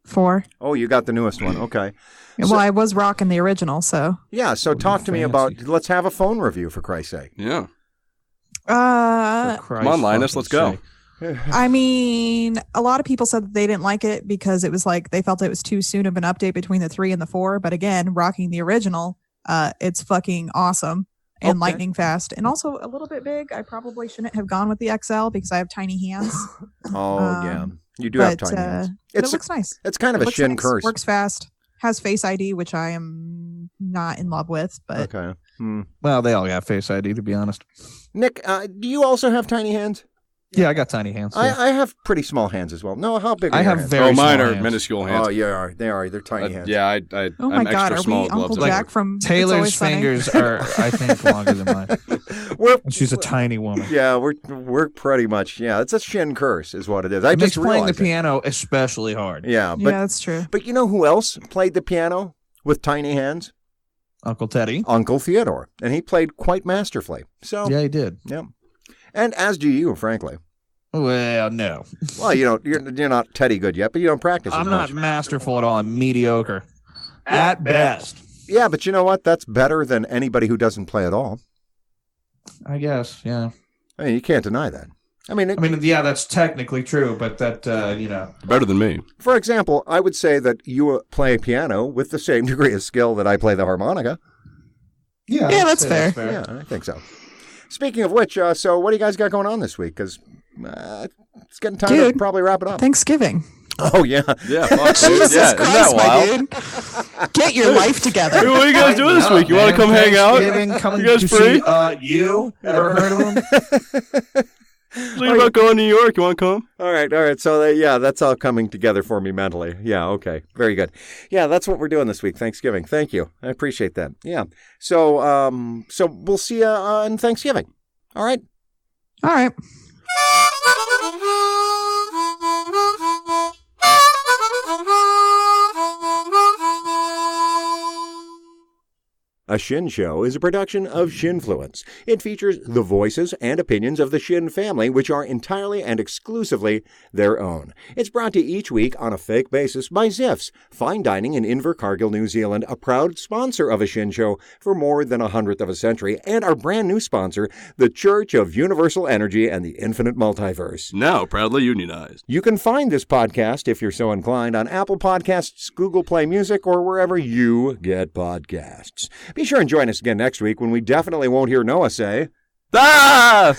4. Oh, you got the newest one. Okay. Well, I was rocking the original, so. Yeah, so talk to me about, let's have a phone review, for Christ's sake. Yeah. Uh, Come on, Linus, let's go. I mean, a lot of people said that they didn't like it because it was like they felt it was too soon of an update between the 3 and the 4. But again, rocking the original, it's fucking awesome and Okay. lightning fast and also a little bit big. I probably shouldn't have gone with the XL because I have tiny hands. Oh, yeah. You do but, have tiny hands. But It's it looks nice. It's kind of It a looks shin nice, curse. Works fast. Has Face ID, which I am not in love with. But Okay. Well, they all got Face ID, to be honest. Nick, do you also have tiny hands? Yeah, I got tiny hands. Too. I have pretty small hands as well. No, how big are I your have hands? very Oh, mine small are hands. minuscule hands. Oh, yeah, they are. They're tiny hands. Yeah, oh my I'm God, extra are small we gloves. Uncle Jack from It's Taylor's Always Sunny? fingers are, I think, longer than mine. She's a tiny woman. Yeah, we're pretty much, yeah, it's a shin curse is what it is. I It makes just playing the realized it. piano especially hard. Yeah, Yeah, that's true. but you know who else played the piano with tiny hands? Uncle Teddy. Uncle Theodore, and he played quite masterfully. So, Yeah, he did. yeah. And as do you, frankly. Well, no. Well, you're not Teddy good yet, but you don't practice. I'm as not much. masterful at all. I'm mediocre. At best. Yeah, but you know what? That's better than anybody who doesn't play at all. I guess, yeah. I mean, you can't deny that. I mean, Yeah, that's technically true, but that, Better than me. for example, I would say that you play piano with the same degree of skill that I play the harmonica. Yeah, Yeah, I'd that's say fair. Yeah, I think so. Speaking of which, so what do you guys got going on this week? Because it's getting time to Dude. probably wrap it up. Thanksgiving. Oh, yeah. Yeah, fuck, dude. Jesus Yeah, isn't Christ, that my wild? dude. Get your life together. Hey, what are you guys doing this week? You want to come hang out? You guys free? You ever heard of him? Thinking about going to New York. You want to come? All right. So, yeah, that's all coming together for me mentally. Yeah, okay. Very good. Yeah, that's what we're doing this week, Thanksgiving. Thank you. I appreciate that. Yeah. So we'll see you on Thanksgiving. All right? All right. A Shin Show is a production of Shinfluence. It features the voices and opinions of the Shin family, which are entirely and exclusively their own. It's brought to you each week on a fake basis by Ziffs, fine dining in Invercargill, New Zealand, a proud sponsor of A Shin Show for more than 100th of a century, and our brand new sponsor, the Church of Universal Energy and the Infinite Multiverse. Now proudly unionized. You can find this podcast, if you're so inclined, on Apple Podcasts, Google Play Music, or wherever you get podcasts. Be sure and join us again next week when we definitely won't hear Noah say, Ah!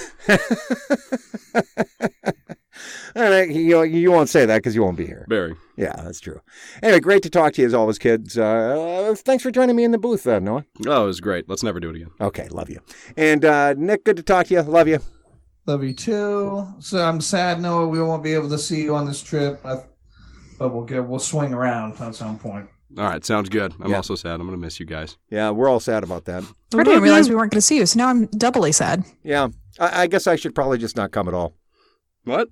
And you won't say that because you won't be here. Barry. Yeah, that's true. Anyway, great to talk to you as always, kids. Thanks for joining me in the booth, Noah. Oh, it was great. Let's never do it again. Okay, love you. And Nick, good to talk to you. Love you. Love you too. So I'm sad, Noah, we won't be able to see you on this trip, but we'll swing around at some point. All right, sounds good. I'm also sad. I'm going to miss you guys. Yeah, we're all sad about that. I didn't realize we weren't going to see you, so now I'm doubly sad. Yeah, I guess I should probably just not come at all. What?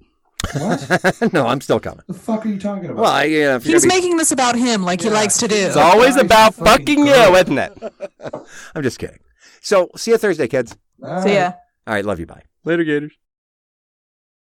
What? No, I'm still coming. The fuck are you talking about? Well, yeah, He's making this about him like he likes to do. It's always about fucking you, isn't it? I'm just kidding. So, see you Thursday, kids. All See ya. All right, love you. Bye. Later, Gators.